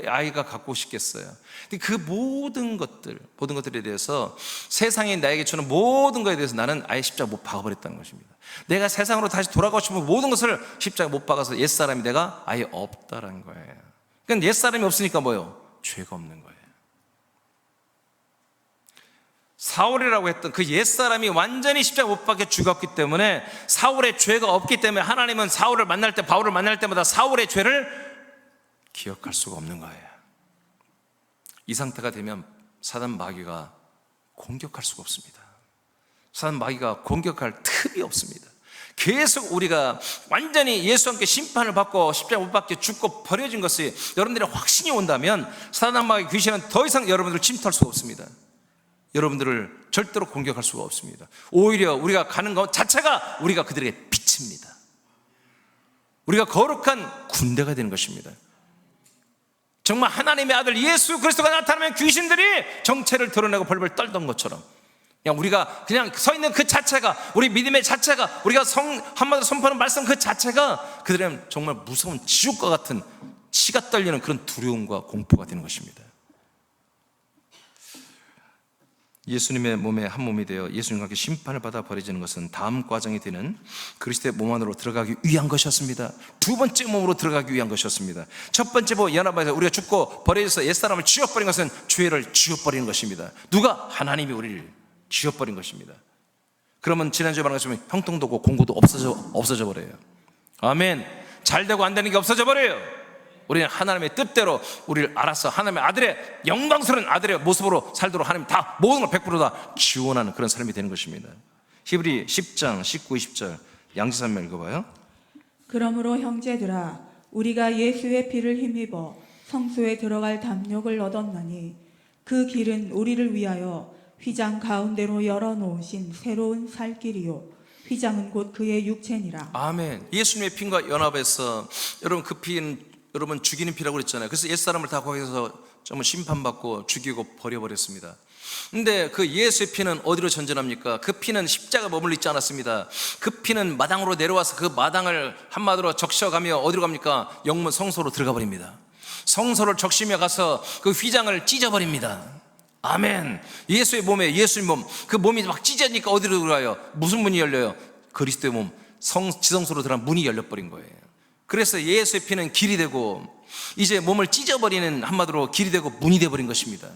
아이가 갖고 싶겠어요. 근데 그 모든 것들에 대해서, 세상이 나에게 주는 모든 것에 대해서 나는 아예 십자가 못 박아버렸다는 것입니다. 내가 세상으로 다시 돌아가고 싶으면 모든 것을 십자가 못 박아서 옛사람이 내가 아예 없다라는 거예요. 그러니까 옛사람이 없으니까 뭐예요? 죄가 없는 거예요. 사울이라고 했던 그 옛사람이 완전히 십자가 못 박혀 죽었기 때문에, 사울의 죄가 없기 때문에 하나님은 사울을 만날 때, 바울을 만날 때마다 사울의 죄를 기억할 수가 없는 거예요. 이 상태가 되면 사단 마귀가 공격할 수가 없습니다. 사단 마귀가 공격할 틈이 없습니다. 계속 우리가 완전히 예수와 함께 심판을 받고 십자가 못 박혀 죽고 버려진 것이 여러분들의 확신이 온다면 사단 마귀 귀신은 더 이상 여러분들을 침투할 수가 없습니다. 여러분들을 절대로 공격할 수가 없습니다. 오히려 우리가 가는 것 자체가 우리가 그들에게 빛입니다. 우리가 거룩한 군대가 되는 것입니다. 정말 하나님의 아들 예수 그리스도가 나타나면 귀신들이 정체를 드러내고 벌벌 떨던 것처럼 그냥 우리가 그냥 서 있는 그 자체가, 우리 믿음의 자체가, 우리가 한마디로 선포하는 말씀 그 자체가 그들은 정말 무서운 지옥과 같은 치가 떨리는 그런 두려움과 공포가 되는 것입니다. 예수님의 몸에 한 몸이 되어 예수님과 함께 심판을 받아 버려지는 것은 다음 과정이 되는 그리스도의 몸 안으로 들어가기 위한 것이었습니다. 두 번째 몸으로 들어가기 위한 것이었습니다. 첫 번째 연합에서 우리가 죽고 버려져서 옛사람을 지워버린 것은 죄를 지워버리는 것입니다. 누가? 하나님이 우리를 지워버린 것입니다. 그러면 지난주에 말한 것처럼 형통도고 공고도 없어져 버려요. 아멘. 잘되고 안 되는 게 없어져 버려요. 우리는 하나님의 뜻대로 우리를 알아서 하나님의 아들의 영광스러운 아들의 모습으로 살도록 하나님 다 모든 걸 100% 다 지원하는 그런 삶이 되는 것입니다. 히브리 10장 19, 20절 양지산면 읽어봐요. 그러므로 형제들아 우리가 예수의 피를 힘입어 성소에 들어갈 담력을 얻었나니 그 길은 우리를 위하여 휘장 가운데로 열어놓으신 새로운 살 길이요 휘장은 곧 그의 육체니라. 아멘. 예수님의 피와 연합해서 여러분 그 피는 여러분 죽이는 피라고 그랬잖아요. 그래서 옛사람을 다 거기서 좀 심판받고 죽이고 버려버렸습니다. 근데 그 예수의 피는 어디로 전전합니까? 그 피는 십자가 머물러 있지 않았습니다. 그 피는 마당으로 내려와서 그 마당을 한마디로 적셔가며 어디로 갑니까? 영문 성소로 들어가 버립니다. 성소를 적시며 가서 그 휘장을 찢어버립니다. 아멘. 예수의 몸에, 예수의 몸, 그 몸이 막 찢어지니까 어디로 들어가요? 무슨 문이 열려요? 그리스도의 몸, 지성소로 들어간 문이 열려버린 거예요. 그래서 예수의 피는 길이 되고 이제 몸을 찢어버리는 한마디로 길이 되고 문이 되어버린 것입니다.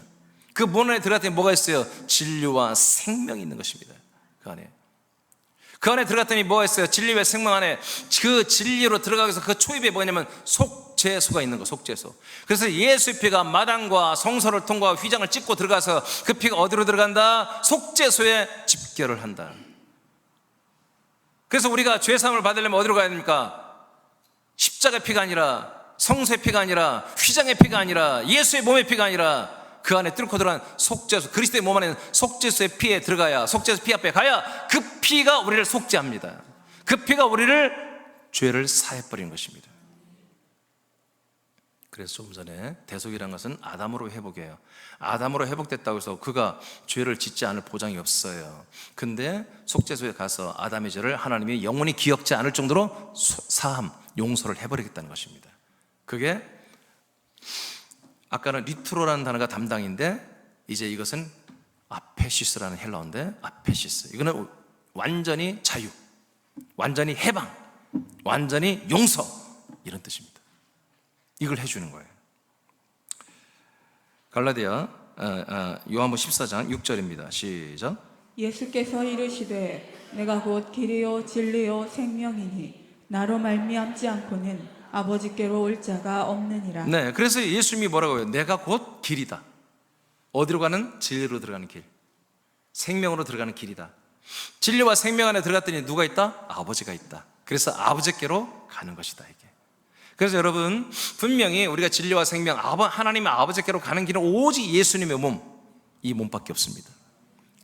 그 문 안에 들어갔더니 뭐가 있어요? 진리와 생명이 있는 것입니다. 그 안에 들어갔더니 뭐가 있어요? 진리와 생명 안에 그 진리로 들어가서 그 초입에 뭐냐면 속죄소가 있는 거, 속죄소. 그래서 예수의 피가 마당과 성소를 통과 휘장을 찢고 들어가서 그 피가 어디로 들어간다? 속죄소에 집결을 한다. 그래서 우리가 죄사함을 받으려면 어디로 가야 됩니까? 십자가의 피가 아니라 성소의 피가 아니라 휘장의 피가 아니라 예수의 몸의 피가 아니라 그 안에 뚫고 들어간 속죄소, 그리스도의 몸 안에 속죄소의 피에 들어가야, 속죄소 피 앞에 가야 그 피가 우리를 속죄합니다. 그 피가 우리를 죄를 사해버리는 것입니다. 그래서 좀 전에 대속이라는 것은 아담으로 회복이에요. 아담으로 회복됐다고 해서 그가 죄를 짓지 않을 보장이 없어요. 근데 속죄소에 가서 아담의 죄를 하나님이 영원히 기억지 않을 정도로 사함, 용서를 해버리겠다는 것입니다. 그게 아까는 리트로라는 단어가 담당인데 이제 이것은 아페시스라는 헬라어인데 아페시스, 이거는 완전히 자유, 완전히 해방, 완전히 용서, 이런 뜻입니다. 이걸 해주는 거예요. 갈라디아 요한복음 14장 6절입니다. 시작. 예수께서 이르시되 내가 곧 길이요 진리요 생명이니 나로 말미암지 않고는 아버지께로 올 자가 없느니라. 네, 그래서 예수님이 뭐라고 해요? 내가 곧 길이다. 어디로 가는? 진리로 들어가는 길, 생명으로 들어가는 길이다. 진리와 생명 안에 들어갔더니 누가 있다? 아버지가 있다. 그래서 아버지께로 가는 것이다, 이게. 그래서 여러분, 분명히 우리가 진리와 생명, 하나님의 아버지께로 가는 길은 오직 예수님의 몸, 이 몸밖에 없습니다.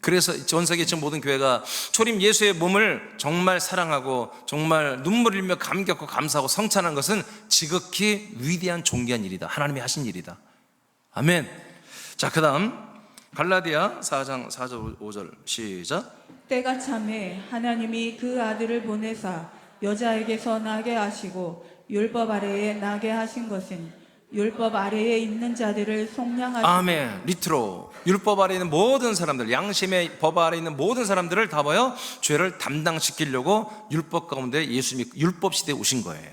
그래서 전 세계 지금 모든 교회가 초림 예수의 몸을 정말 사랑하고 정말 눈물 흘리며 감격하고 감사하고 성찬하는 것은 지극히 위대한 존귀한 일이다. 하나님이 하신 일이다. 아멘. 자, 그 다음 갈라디아 4장 4절 5절 시작. 때가 참에 하나님이 그 아들을 보내사 여자에게서 나게 하시고 율법 아래에 나게 하신 것은 율법 아래에 있는 자들을 속량하시고. 아멘. 리트로 율법 아래에 있는 모든 사람들, 양심의 법 아래에 있는 모든 사람들을 다 뭐요? 죄를 담당시키려고 율법 가운데 예수님이 율법 시대에 오신 거예요.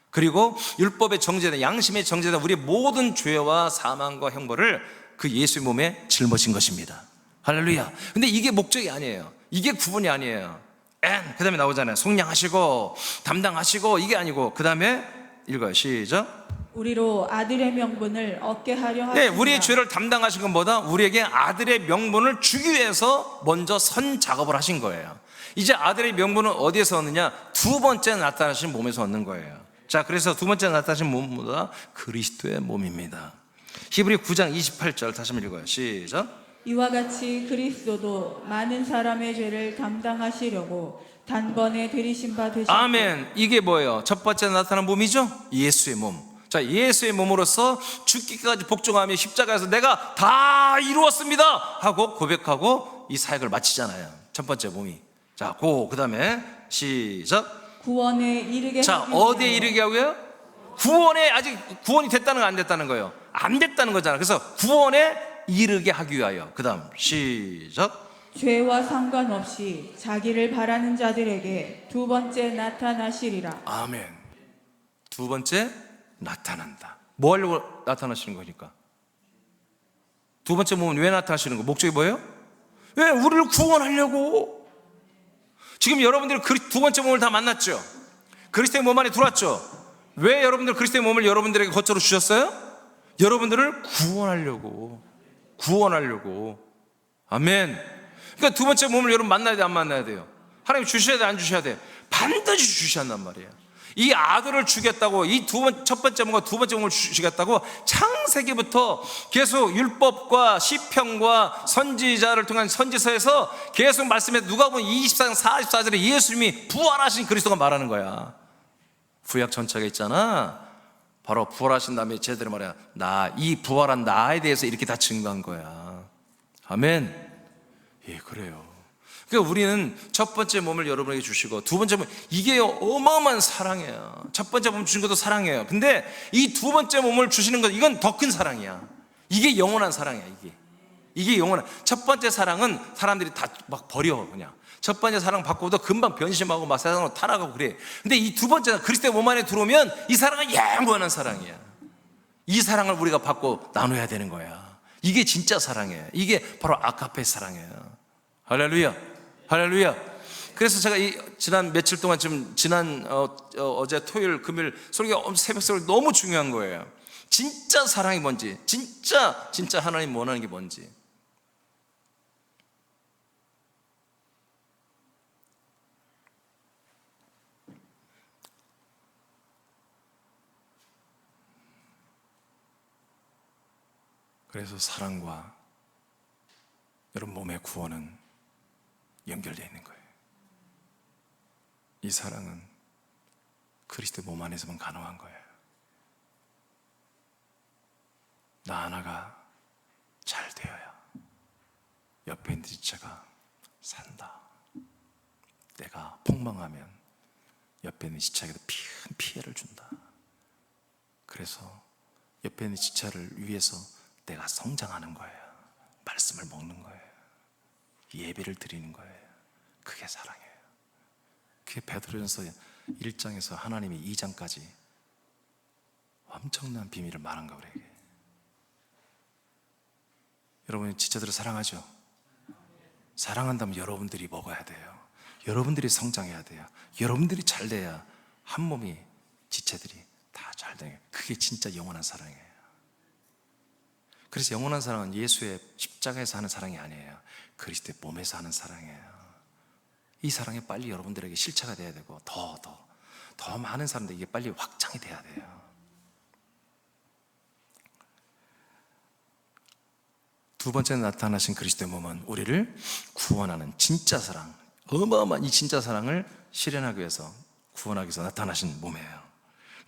그리고 율법의 정죄된, 양심의 정죄된 우리 모든 죄와 사망과 형벌을 그 예수의 몸에 짊어진 것입니다. 할렐루야. 근데 이게 목적이 아니에요. 이게 구분이 아니에요. 그 다음에 나오잖아요. 속량하시고 담당하시고, 이게 아니고 그 다음에 읽어요. 시작. 우리로 아들의 명분을 얻게 하려 하시니라. 네, 우리의 죄를 담당하신 것보다 우리에게 아들의 명분을 주기 위해서 먼저 선 작업을 하신 거예요. 이제 아들의 명분은 어디에서 얻느냐? 두 번째 나타나신 몸에서 얻는 거예요. 자, 그래서 두 번째 나타나신 몸보다 그리스도의 몸입니다. 히브리 9장 28절 다시 한번 읽어요. 시작. 이와 같이 그리스도도 많은 사람의 죄를 담당하시려고 단번에 들이신 바 되셨고. 아멘. 이게 뭐예요? 첫 번째 나타난 몸이죠? 예수의 몸. 자, 예수의 몸으로서 죽기까지 복종하며 십자가에서 내가 다 이루었습니다 하고 고백하고 이 사역을 마치잖아요. 첫 번째 몸이. 자, 그 다음에 시작. 구원에 이르게 자, 하기 어디에 위하여. 이르게 하고요? 구원에 아직 구원이 됐다는 거 안 됐다는 거예요? 안 됐다는 거잖아요. 그래서 구원에 이르게 하기 위하여. 그 다음 시작. 죄와 상관없이 자기를 바라는 자들에게 두 번째 나타나시리라. 아멘. 두 번째 나타난다. 뭐 하려고 나타나시는 거니까? 두 번째 몸은 왜 나타나시는 거? 목적이 뭐예요? 왜? 우리를 구원하려고. 지금 여러분들이 두 번째 몸을 다 만났죠? 그리스도의 몸 안에 들어왔죠? 왜 여러분들 그리스도의 몸을 여러분들에게 거처로 주셨어요? 여러분들을 구원하려고. 아멘. 그러니까 두 번째 몸을 여러분 만나야 돼, 안 만나야 돼요? 하나님 주셔야 돼, 안 주셔야 돼? 반드시 주셔야 한단 말이에요. 이 아들을 주겠다고, 첫 번째 몸과 두 번째 몸을 주시겠다고 창세기부터 계속 율법과 시편과 선지자를 통한 선지서에서 계속 말씀해서 누가복음 24장 44절에 예수님이 부활하신 그리스도가 말하는 거야. 구약 전체가 있잖아. 바로 부활하신 다음에 제대로 말해야 이 부활한 나에 대해서 이렇게 다 증거한 거야. 아멘. 예, 그래요. 그러니까 우리는 첫 번째 몸을 여러분에게 주시고 두 번째 몸, 이게 어마어마한 사랑이에요. 첫 번째 몸 주신 것도 사랑이에요. 근데 이 두 번째 몸을 주시는 것, 이건 더 큰 사랑이야. 이게 영원한 사랑이야. 이게 영원한. 첫 번째 사랑은 사람들이 다 막 버려. 그냥 첫 번째 사랑 받고도 금방 변심하고 막 세상으로 타락하고 그래. 근데 이 두 번째 그리스도의 몸 안에 들어오면 이 사랑은 영원한 사랑이야. 이 사랑을 우리가 받고 나눠야 되는 거야. 이게 진짜 사랑이에요. 이게 바로 아가페 사랑이에요. 할렐루야. 그래서 제가 지난 며칠 동안 어제 토요일 금요일 설교 새벽 설교 너무 중요한 거예요. 진짜 사랑이 뭔지, 진짜 하나님 원하는 게 뭔지. 그래서 사랑과 여러분 몸의 구원은 연결되어 있는 거예요. 이 사랑은 그리스도의 몸 안에서만 가능한 거예요. 나 하나가 잘 되어야 옆에 있는 지체가 산다. 내가 폭망하면 옆에 있는 지체에게 큰 피해를 준다. 그래서 옆에 있는 지체를 위해서 내가 성장하는 거예요. 말씀을 먹는 거예요. 예배를 드리는 거예요. 그게 사랑이에요. 그게 베드로전서 1장에서 하나님이 2장까지 엄청난 비밀을 말한 거 우리에게. 여러분이 지체들을 사랑하죠? 사랑한다면 여러분들이 먹어야 돼요. 여러분들이 성장해야 돼요. 여러분들이 잘 돼야 한 몸이 지체들이 다 잘 돼요. 그게 진짜 영원한 사랑이에요. 그래서 영원한 사랑은 예수의 십자가에서 하는 사랑이 아니에요. 그리스도의 몸에서 하는 사랑이에요. 이 사랑이 빨리 여러분들에게 실체가 돼야 되고 더 많은 사람들에게 빨리 확장이 돼야 돼요. 두 번째 나타나신 그리스도의 몸은 우리를 구원하는 진짜 사랑, 어마어마한 이 진짜 사랑을 실현하기 위해서, 구원하기 위해서 나타나신 몸이에요.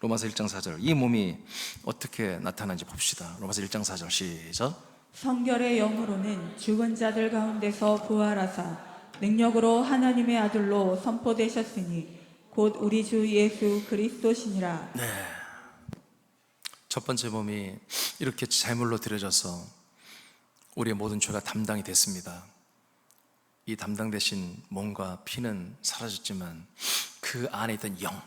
로마서 1장 4절, 이 몸이 어떻게 나타나는지 봅시다. 로마서 1장 4절 시작. 성결의 영으로는 죽은 자들 가운데서 부활하사 능력으로 하나님의 아들로 선포되셨으니 곧 우리 주 예수 그리스도시니라. 네. 첫 번째 몸이 이렇게 제물로 드려져서 우리의 모든 죄가 담당이 됐습니다. 이 담당되신 몸과 피는 사라졌지만 그 안에 있던 영,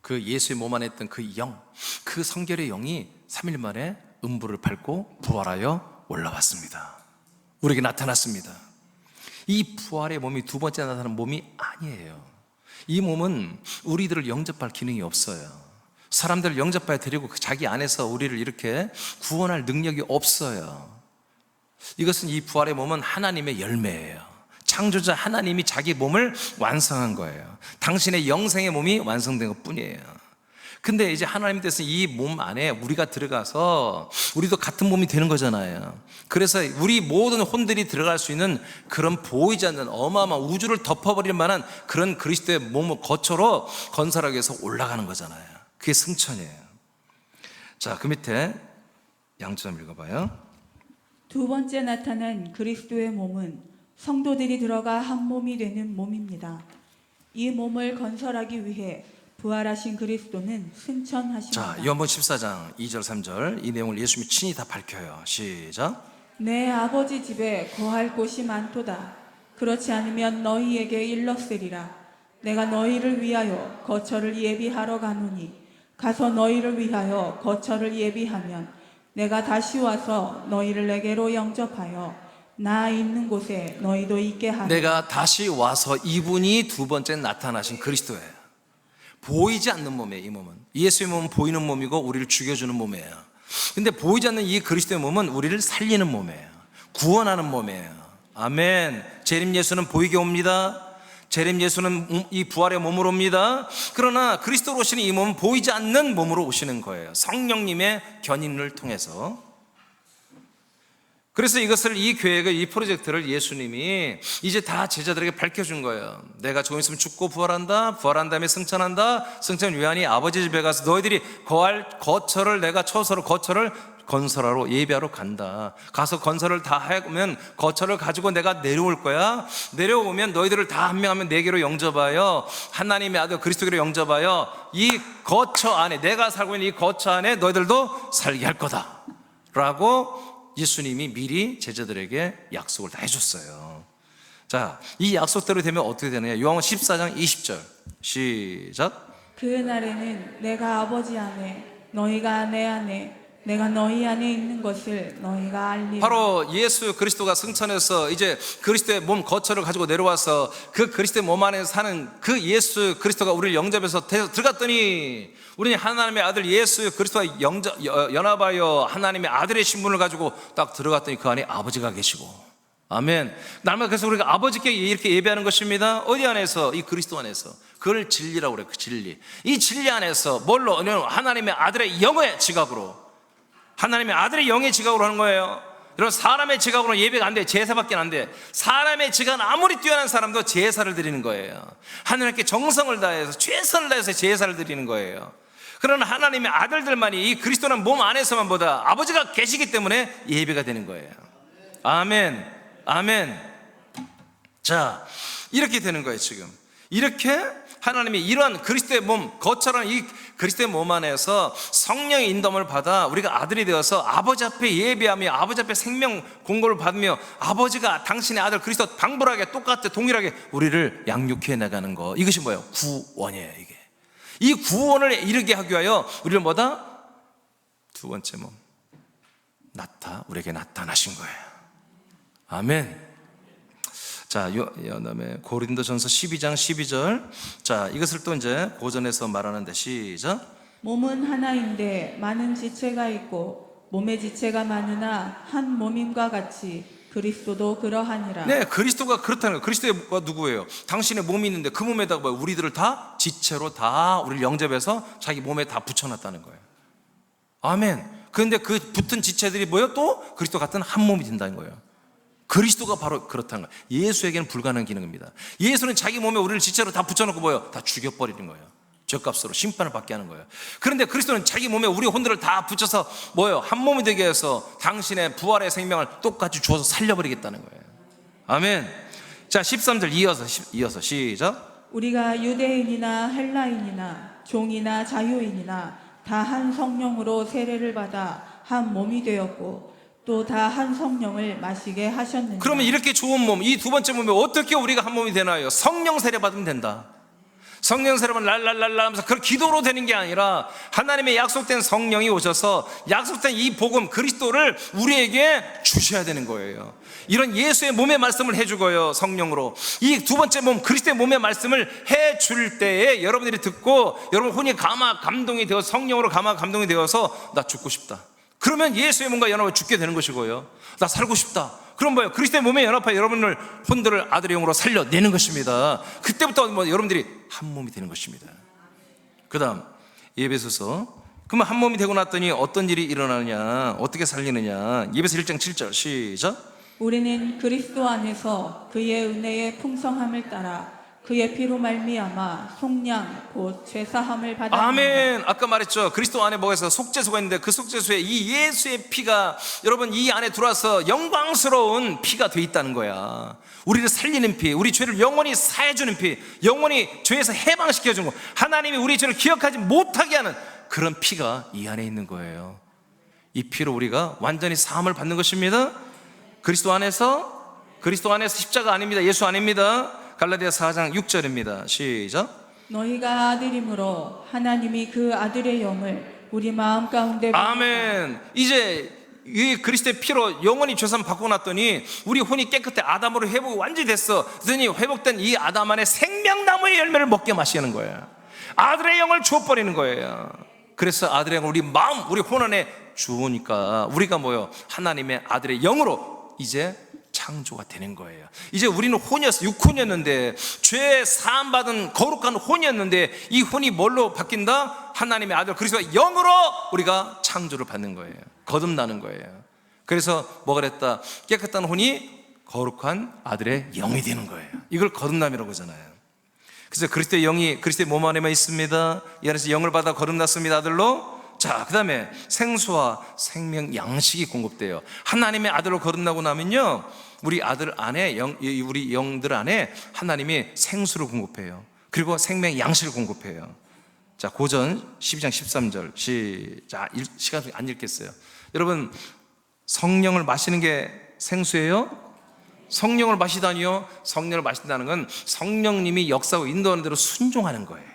그 예수의 몸 안에 있던 그 영, 그 성결의 영이 3일 만에 음부를 밟고 부활하여 올라왔습니다. 우리에게 나타났습니다. 이 부활의 몸이 두 번째 나타나는 몸이 아니에요. 이 몸은 우리들을 영접할 기능이 없어요. 사람들 영접하여 드리고 자기 안에서 우리를 이렇게 구원할 능력이 없어요. 이것은 이 부활의 몸은 하나님의 열매예요. 창조자 하나님이 자기 몸을 완성한 거예요. 당신의 영생의 몸이 완성된 것 뿐이에요. 근데 이제 하나님께서 이 몸 안에 우리가 들어가서 우리도 같은 몸이 되는 거잖아요. 그래서 우리 모든 혼들이 들어갈 수 있는 그런 보이지 않는 어마어마한 우주를 덮어버릴 만한 그런 그리스도의 몸을 거처로 건설하기 위해서 올라가는 거잖아요. 그게 승천이에요. 자, 그 밑에 양점 읽어봐요. 두 번째 나타난 그리스도의 몸은 성도들이 들어가 한 몸이 되는 몸입니다. 이 몸을 건설하기 위해 부활하신 그리스도는 승천하십니다. 자, 요한복음 14장 2절 3절 이 내용을 예수님이 친히 다 밝혀요. 시작. 내 아버지 집에 거할 곳이 많도다. 그렇지 않으면 너희에게 일렀으리라. 내가 너희를 위하여 거처를 예비하러 가노니 가서 너희를 위하여 거처를 예비하면 내가 다시 와서 너희를 내게로 영접하여 나 있는 곳에 너희도 있게 하리. 내가 다시 와서 이분이 두 번째 나타나신 그리스도예요. 보이지 않는 몸이에요. 이 몸은 예수의 몸은 보이는 몸이고 우리를 죽여주는 몸이에요. 근데 보이지 않는 이 그리스도의 몸은 우리를 살리는 몸이에요. 구원하는 몸이에요. 아멘. 재림 예수는 보이게 옵니다. 재림 예수는 이 부활의 몸으로 옵니다. 그러나 그리스도로 오시는 이 몸은 보이지 않는 몸으로 오시는 거예요. 성령님의 견인을 통해서. 그래서 이것을, 이 계획을, 이 프로젝트를 예수님이 이제 다 제자들에게 밝혀준 거예요. 내가 조금 있으면 죽고 부활한다. 부활한 다음에 승천한다. 승천 위하니 아버지 집에 가서 너희들이 거할 거처를 내가 처소로 거처를 건설하러 예비하러 간다. 가서 건설을 다 하면 거처를 가지고 내가 내려올 거야. 내려오면 너희들을 다 한 명 한 명 내게로 영접하여 하나님의 아들 그리스도로 영접하여 이 거처 안에, 내가 살고 있는 이 거처 안에 너희들도 살게 할 거다 라고 예수님이 미리 제자들에게 약속을 다 해줬어요. 자, 이 약속대로 되면 어떻게 되느냐. 요한복음 14장 20절 시작. 그 날에는 내가 아버지 안에 너희가 내 안에 내가 너희 안에 있는 것을 너희가 알리라. 바로 예수 그리스도가 승천해서 이제 그리스도의 몸 거처를 가지고 내려와서 그 그리스도의 몸 안에 사는 그 예수 그리스도가 우리를 영접해서 들어갔더니 우리는 하나님의 아들 예수 그리스도와 연합하여 하나님의 아들의 신분을 가지고 딱 들어갔더니 그 안에 아버지가 계시고. 아멘. 날마다 그래서 우리가 아버지께 이렇게 예배하는 것입니다. 어디 안에서? 이 그리스도 안에서. 그걸 진리라고 그래요. 그 진리. 이 진리 안에서 뭘로? 하나님의 아들의 영의 지각으로, 하나님의 아들의 영의 지각으로 하는 거예요. 여러분, 사람의 지각으로는 예배가 안 돼. 제사밖에 안 돼. 사람의 지각은 아무리 뛰어난 사람도 제사를 드리는 거예요. 하나님께 정성을 다해서 최선을 다해서 제사를 드리는 거예요. 그러나 하나님의 아들들만이 이 그리스도라는 몸 안에서만 보다 아버지가 계시기 때문에 예배가 되는 거예요. 아멘. 아멘. 자, 이렇게 되는 거예요. 지금 이렇게 하나님이 이러한 그리스도의 몸, 거처라는 이 그리스도의 몸 안에서 성령의 인도함을 받아 우리가 아들이 되어서 아버지 앞에 예배하며 아버지 앞에 생명 공고를 받으며 아버지가 당신의 아들 그리스도 방불하게 똑같이 동일하게 우리를 양육해 나가는 거, 이것이 뭐예요? 구원이에요. 이게 이 구원을 이루게 하기 위하여 우리를 뭐다? 두 번째 몸 우리에게 나타나신 거예요. 아멘. 자, 그다음에 고린도전서 12장 12절. 자, 이것을 또 이제 고전에서 말하는데 시작. 몸은 하나인데 많은 지체가 있고 몸의 지체가 많으나 한 몸임과 같이 그리스도도 그러하니라. 네, 그리스도가 그렇다는 거예요. 그리스도가 누구예요? 당신의 몸이 있는데 그 몸에다가 우리들을 다 지체로 다 우리를 영접해서 자기 몸에 다 붙여놨다는 거예요. 아멘. 그런데 그 붙은 지체들이 뭐예요? 또 그리스도 같은 한 몸이 된다는 거예요. 그리스도가 바로 그렇다는 거예요. 예수에게는 불가능한 기능입니다. 예수는 자기 몸에 우리를 지체로 다 붙여놓고 뭐예요? 다 죽여버리는 거예요. 죗값으로 심판을 받게 하는 거예요. 그런데 그리스도는 자기 몸에 우리 혼들을 다 붙여서 뭐예요? 한 몸이 되게 해서 당신의 부활의 생명을 똑같이 주어서 살려버리겠다는 거예요. 아멘. 자, 13절 이어서 시작. 우리가 유대인이나 헬라인이나 종이나 자유인이나 다 한 성령으로 세례를 받아 한 몸이 되었고 또 다 한 성령을 마시게 하셨느니라. 그러면 이렇게 좋은 몸, 이 두 번째 몸에 어떻게 우리가 한 몸이 되나요? 성령 세례 받으면 된다. 성령 세례만 랄랄랄라 하면서 그걸 기도로 되는 게 아니라 하나님의 약속된 성령이 오셔서 약속된 이 복음 그리스도를 우리에게 주셔야 되는 거예요. 이런 예수의 몸의 말씀을 해주고요, 성령으로. 이 두 번째 몸 그리스도의 몸의 말씀을 해줄 때에 여러분들이 듣고 여러분 혼이 감동이 되어 성령으로 감동이 되어서 나 죽고 싶다, 그러면 예수의 몸과 연합해 죽게 되는 것이고요. 나 살고 싶다, 그럼 뭐예요? 그리스도의 몸에 연합하여 여러분을 혼들을 아들의 영으로 살려내는 것입니다. 그때부터 여러분들이 한 몸이 되는 것입니다. 그 다음 에베소서. 그러면 한 몸이 되고 났더니 어떤 일이 일어나느냐, 어떻게 살리느냐. 에베소 1장 7절 시작. 우리는 그리스도 안에서 그의 은혜의 풍성함을 따라 그의 피로 말미암아 속량 곧 죄사함을 받았습니다. 아멘. 아까 말했죠. 그리스도 안에 뭐가 있어? 속죄소가 있는데 그 속죄소에 이 예수의 피가 여러분 이 안에 들어와서 영광스러운 피가 돼 있다는 거야. 우리를 살리는 피, 우리 죄를 영원히 사해주는 피, 영원히 죄에서 해방시켜주는 거, 하나님이 우리 죄를 기억하지 못하게 하는 그런 피가 이 안에 있는 거예요. 이 피로 우리가 완전히 사함을 받는 것입니다. 그리스도 안에서 십자가 아닙니다. 예수 아닙니다. 갈라디아 4장 6절입니다. 시작. 너희가 아들이므로 하나님이 그 아들의 영을 우리 마음 가운데 아멘. 이제 이 그리스도의 피로 영원히 죄사함 받고 났더니 우리 혼이 깨끗해 아담으로 회복이 완전히 됐어. 그랬더니 회복된 이 아담 안에 생명나무의 열매를 먹게 마시는 거예요. 아들의 영을 주어버리는 거예요. 그래서 아들의 영을 우리 마음, 우리 혼 안에 주으니까 우리가 뭐요? 하나님의 아들의 영으로 이제 창조가 되는 거예요. 이제 우리는 혼이었어, 육혼이었는데, 죄 사함 받은 거룩한 혼이었는데 이 혼이 뭘로 바뀐다? 하나님의 아들 그리스도의 영으로 우리가 창조를 받는 거예요. 거듭나는 거예요. 그래서 뭐가 됐다? 깨끗한 혼이 거룩한 아들의 영이 되는 거예요. 이걸 거듭남이라고 하잖아요. 그래서 그리스도의 영이 그리스도의 몸 안에만 있습니다. 이 안에서 영을 받아 거듭났습니다, 아들로. 자, 그 다음에 생수와 생명 양식이 공급돼요. 하나님의 아들로 거듭나고 나면요, 우리 아들 안에 우리 영들 안에 하나님이 생수를 공급해요. 그리고 생명 양식을 공급해요. 자, 고전 12장 13절 시작. 시간 안 읽겠어요. 여러분, 성령을 마시는 게 생수예요? 성령을 마시다니요? 성령을 마신다는 건 성령님이 역사하고 인도하는 대로 순종하는 거예요.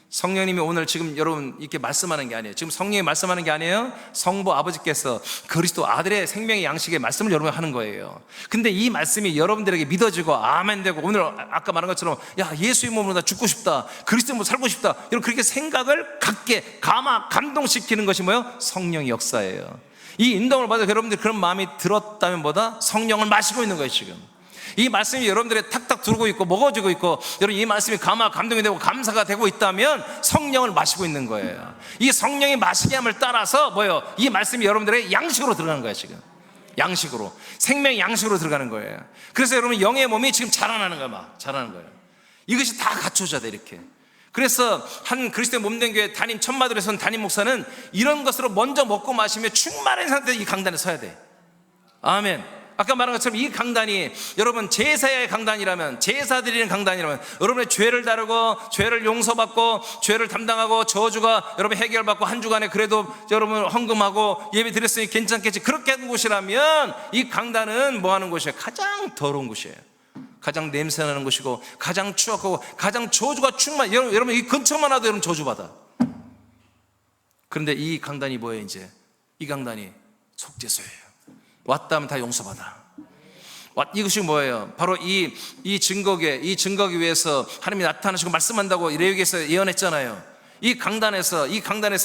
성령님이 오늘 지금 여러분 이렇게 말씀하는 게 아니에요. 지금 성령이 말씀하는 게 아니에요. 성부 아버지께서 그리스도 아들의 생명의 양식의 말씀을 여러분 하는 거예요. 근데 이 말씀이 여러분들에게 믿어지고 아멘 되고, 오늘 아까 말한 것처럼 야, 예수의 몸으로 나 죽고 싶다, 그리스도의 몸으로 살고 싶다, 여러분 그렇게 생각을 갖게 감동시키는 것이 뭐예요? 성령의 역사예요. 이 인도를 받아 여러분들 그런 마음이 들었다면 보다 성령을 마시고 있는 거예요. 지금 이 말씀이 여러분들의 탁탁 들고 있고 먹어지고 있고, 여러분 이 말씀이 감동이 되고 감사가 되고 있다면 성령을 마시고 있는 거예요. 이 성령이 마시게 함을 따라서 뭐예요? 이 말씀이 여러분들의 양식으로 들어가는 거예요. 지금 양식으로, 생명 양식으로 들어가는 거예요. 그래서 여러분 영의 몸이 지금 자라나는 거예요. 막 자라는 거예요. 이것이 다 갖춰져야 돼, 이렇게. 그래서 한 그리스도의 몸된 교회 담임 천마들에 선 담임 목사는 이런 것으로 먼저 먹고 마시며 충만한 상태에서 이 강단에 서야 돼. 아멘. 아까 말한 것처럼 이 강단이 여러분 제사의 강단이라면, 제사 드리는 강단이라면, 여러분의 죄를 다루고 죄를 용서받고 죄를 담당하고 저주가 여러분 해결받고 한 주간에 그래도 여러분 헌금하고 예배 드렸으니 괜찮겠지, 그렇게 하는 곳이라면 이 강단은 뭐 하는 곳이에요? 가장 더러운 곳이에요. 가장 냄새나는 곳이고 가장 추악하고 가장 저주가 충만. 여러분 이 근처만 와도 여러분 저주받아. 그런데 이 강단이 뭐예요? 이제 이 강단이 속죄소예요. 왔다 하면 다 용서받아. 이것이 뭐예요? 바로 이 증거기 위해서 하나님이 나타나시고 말씀한다고 레위기에서 예언했잖아요. 이 강단에서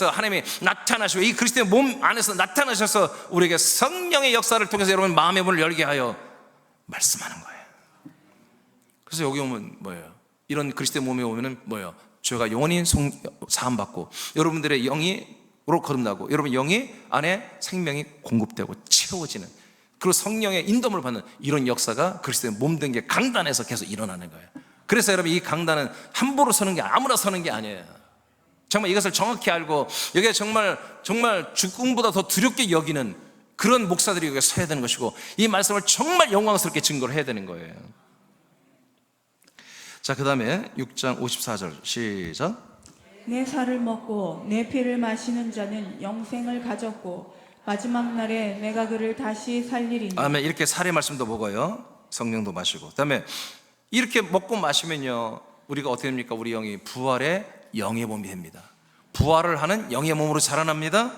하나님이 나타나시고 이 그리스도의 몸 안에서 나타나셔서 우리에게 성령의 역사를 통해서 여러분 마음의 문을 열게 하여 말씀하는 거예요. 그래서 여기 오면 뭐예요? 이런 그리스도의 몸에 오면은 뭐예요? 죄가 영원히 사함받고 여러분들의 영으로 거듭나고 여러분 영이 안에 생명이 공급되고 채워지는, 그리고 성령의 인도를 받는 이런 역사가 그리스도의 몸된 게 강단에서 계속 일어나는 거예요. 그래서 여러분 이 강단은 함부로 서는 게, 아무나 서는 게 아니에요. 정말 이것을 정확히 알고 여기에 정말 죽음보다 더 두렵게 여기는 그런 목사들이 여기 서야 되는 것이고, 이 말씀을 정말 영광스럽게 증거를 해야 되는 거예요. 자, 그 다음에 6장 54절 시작. 내 살을 먹고 내 피를 마시는 자는 영생을 가졌고 마지막 날에 내가 그를 다시 살리리니. 아멘. 이렇게 살의 말씀도 먹어요. 성령도 마시고. 그 다음에 이렇게 먹고 마시면요, 우리가 어떻게 됩니까? 우리 영이 부활의 영의 몸이 됩니다. 부활을 하는 영의 몸으로 자라납니다.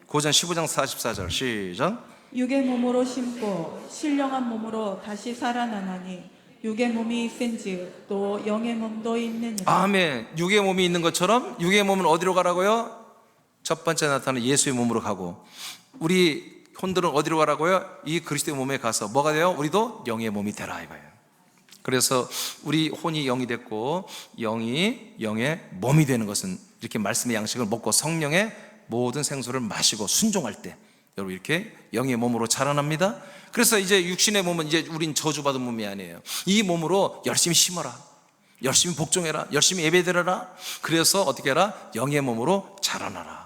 고전 15장 44절 시작. 육의 몸으로 심고 신령한 몸으로 다시 살아나나니 육의 몸이 있은즉 또 영의 몸도 있느니라. 아멘. 육의 몸이 있는 것처럼 육의 몸은 어디로 가라고요? 첫 번째 나타나는 예수의 몸으로 가고, 우리 혼들은 어디로 가라고요? 이 그리스도의 몸에 가서 뭐가 돼요? 우리도 영의 몸이 되라 이거예요. 그래서 우리 혼이 영이 됐고 영이 영의 몸이 되는 것은 이렇게 말씀의 양식을 먹고 성령의 모든 생수를 마시고 순종할 때 여러분 이렇게 영의 몸으로 자라납니다. 그래서 이제 육신의 몸은 이제 우린 저주받은 몸이 아니에요. 이 몸으로 열심히 심어라, 열심히 복종해라, 열심히 예배드려라. 그래서 어떻게 해라? 영의 몸으로 자라나라,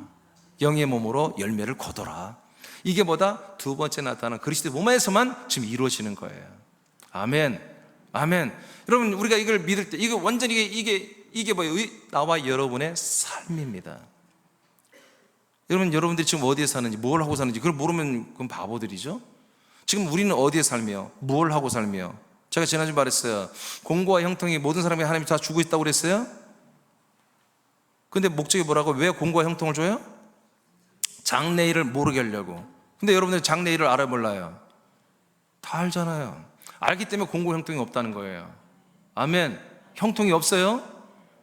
영의 몸으로 열매를 거둬라. 이게 뭐다? 두 번째 나타나는 그리스도의 몸에서만 지금 이루어지는 거예요. 아멘, 아멘. 여러분 우리가 이걸 믿을 때 이거 완전히 이게 뭐예요? 나와 여러분의 삶입니다. 여러분들이 지금 어디에 사는지, 뭘 하고 사는지 그걸 모르면 그건 바보들이죠. 지금 우리는 어디에 살며 뭘 하고 살며, 제가 지난주에 말했어요. 공고와 형통이 모든 사람에게 하나님이 다 주고 있다고 그랬어요. 근데 목적이 뭐라고? 왜 공고와 형통을 줘요? 장래일을 모르게 하려고. 근데 여러분들 장래일을 알아 몰라요? 다 알잖아요. 알기 때문에 공고 형통이 없다는 거예요. 아멘. 형통이 없어요?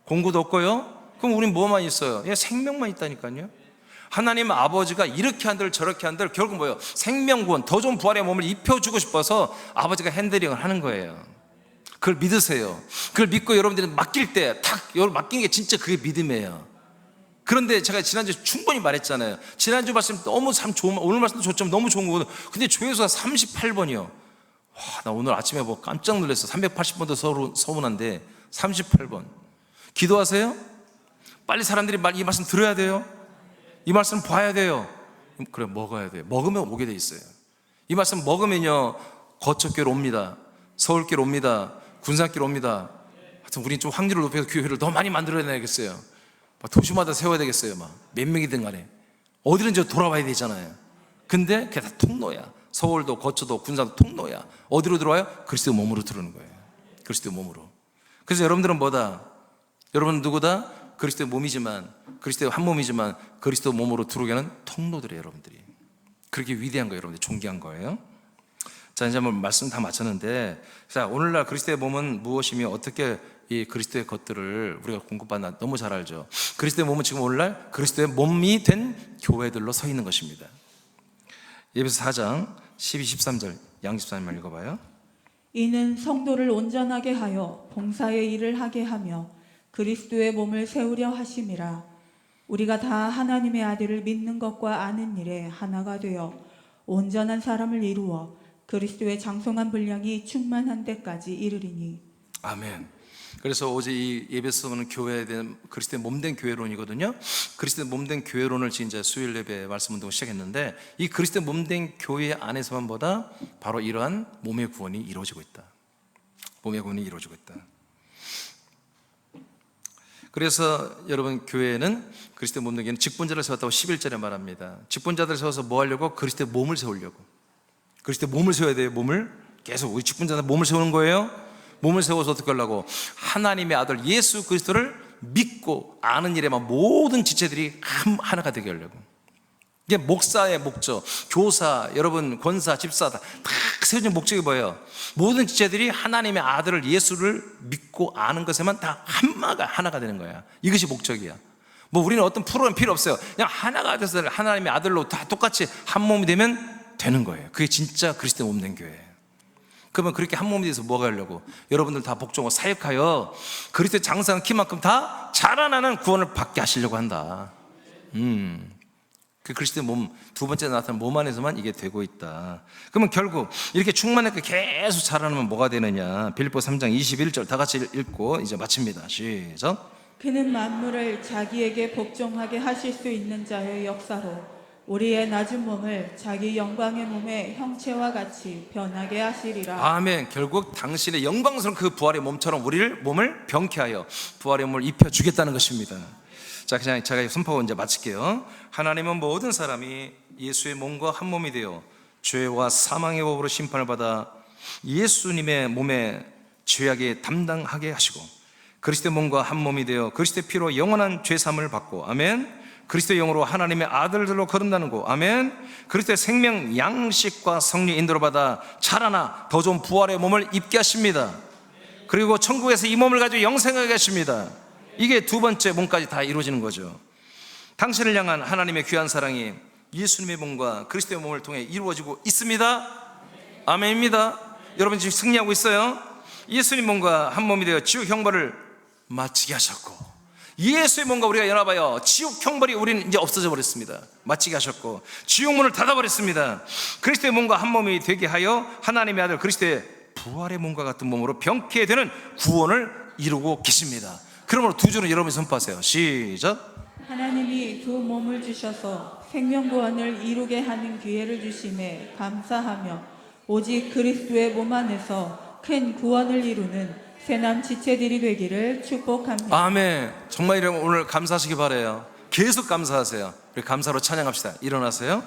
공고도 없고요? 그럼 우린 뭐만 있어요? 생명만 있다니까요. 하나님 아버지가 이렇게 한들 저렇게 한들 결국 뭐예요? 생명구원, 더 좋은 부활의 몸을 입혀주고 싶어서 아버지가 핸들링을 하는 거예요. 그걸 믿으세요. 그걸 믿고 여러분들이 맡길 때 여러분 맡긴 게 진짜 그게 믿음이에요. 그런데 제가 지난주에 충분히 말했잖아요. 지난주 말씀 너무 참 좋은, 오늘 말씀도 좋지만 너무 좋은 거거든요. 근데 조회수가 38번이요. 와, 나 오늘 아침에 뭐 깜짝 놀랐어. 380번도 서운한데 38번. 기도하세요? 빨리 사람들이 이 말씀 들어야 돼요. 이 말씀 봐야 돼요. 그래, 먹어야 돼요. 먹으면 오게 돼 있어요. 이 말씀 먹으면요, 거처교로 옵니다. 서울교로 옵니다. 군산교로 옵니다. 하여튼 우린 좀 확률을 높여서 교회를 더 많이 만들어야 되겠어요. 도시마다 세워야 되겠어요. 몇 명이든 간에 어디든지 돌아와야 되잖아요. 근데 그게 다 통로야. 서울도 거처도 군산도 통로야. 어디로 들어와요? 그리스도 몸으로 들어오는 거예요. 그리스도 몸으로. 그래서 여러분들은 뭐다? 여러분 누구다? 그리스도의 몸이지만, 그리스도의 한 몸이지만 그리스도 몸으로 들어오게 하는 통로들이에요. 여러분들이 그렇게 위대한 거예요. 여러분들 존귀한 거예요. 자, 이제 말씀 다 마쳤는데, 자, 오늘날 그리스도의 몸은 무엇이며 어떻게 이 그리스도의 것들을 우리가 공급받나 너무 잘 알죠. 그리스도의 몸은 지금 오늘날 그리스도의 몸이 된 교회들로 서 있는 것입니다. 예배서 4장 12, 13절 양집사님 읽어봐요. 이는 성도를 온전하게 하여 봉사의 일을 하게 하며 그리스도의 몸을 세우려 하심이라. 우리가 다 하나님의 아들을 믿는 것과 아는 일에 하나가 되어 온전한 사람을 이루어 그리스도의 장성한 분량이 충만한 데까지 이르리니. 아멘. 그래서 어제 이 예배서는 교회에 대한 그리스도의 몸된 교회론이거든요. 그리스도의 몸된 교회론을 지금 이제 수요일 예배 말씀 운동을 시작했는데, 이 그리스도의 몸된 교회 안에서만 보다 바로 이러한 몸의 구원이 이루어지고 있다. 몸의 구원이 이루어지고 있다. 그래서 여러분 교회는 그리스도의 몸된 교회는 직분자를 세웠다고 11절에 말합니다. 직분자들을 세워서 뭐 하려고? 그리스도의 몸을 세우려고. 그리스도의 몸을 세워야 돼요. 몸을 계속 우리 직분자들 몸을 세우는 거예요. 몸을 세워서 어떻게 하려고? 하나님의 아들 예수 그리스도를 믿고 아는 일에만 모든 지체들이 하나가 되게 하려고. 이게 목사의 목적, 교사, 여러분 권사, 집사 다 세워진 목적이 뭐예요? 모든 지체들이 하나님의 아들을 예수를 믿고 아는 것에만 다 하나가 되는 거야. 이것이 목적이야. 뭐 우리는 어떤 프로그램 필요 없어요. 그냥 하나가 돼서 하나님의 아들로 다 똑같이 한 몸이 되면 되는 거예요. 그게 진짜 그리스도의 몸 된 교회예요. 그러면 그렇게 한 몸이 돼서 뭐가 하려고? 여러분들 다 복종하고 사역하여 그리스도의 장성한 키만큼 다 자라나는 구원을 받게 하시려고 한다. 그 그리스도의 몸, 두 번째 나타난 몸 안에서만 이게 되고 있다. 그러면 결국 이렇게 충만하게 계속 자라나면 뭐가 되느냐? 빌립보 3장 21절 다 같이 읽고 이제 마칩니다. 시작. 그는 만물을 자기에게 복종하게 하실 수 있는 자의 역사로 우리의 낮은 몸을 자기 영광의 몸의 형체와 같이 변하게 하시리라. 아멘. 결국 당신의 영광스러운 그 부활의 몸처럼 우리를 몸을 병케하여 부활의 몸을 입혀주겠다는 것입니다. 자, 그냥 제가 선포하고 이제 마칠게요. 하나님은 모든 사람이 예수의 몸과 한 몸이 되어 죄와 사망의 법으로 심판을 받아 예수님의 몸에 죄악에 담당하게 하시고 그리스도의 몸과 한 몸이 되어 그리스도의 피로 영원한 죄사함을 받고, 아멘. 그리스도의 영으로 하나님의 아들들로 거듭나는 거, 아멘. 그리스도의 생명 양식과 성령 인도를 받아 자라나 더 좋은 부활의 몸을 입게 하십니다. 그리고 천국에서 이 몸을 가지고 영생하게 하십니다. 이게 두 번째 몸까지 다 이루어지는 거죠. 당신을 향한 하나님의 귀한 사랑이 예수님의 몸과 그리스도의 몸을 통해 이루어지고 있습니다. 아멘입니다. 여러분 지금 승리하고 있어요. 예수님 몸과 한 몸이 되어 지옥 형벌을 마치게 하셨고, 예수의 몸과 우리가 연합하여 지옥 형벌이 우리는 이제 없어져 버렸습니다. 마치게 하셨고, 지옥 문을 닫아 버렸습니다. 그리스도의 몸과 한 몸이 되게 하여 하나님의 아들 그리스도의 부활의 몸과 같은 몸으로 병케 되는 구원을 이루고 계십니다. 그러므로 두 줄은 여러분이 선포하세요. 시작. 하나님이 두 몸을 주셔서 생명구원을 이루게 하는 기회를 주심에 감사하며 오직 그리스도의 몸 안에서 큰 구원을 이루는 새남 지체들이 되기를 축복합니다. 아멘. 정말 오늘 감사하시기 바라요. 계속 감사하세요. 우리 감사로 찬양합시다. 일어나세요.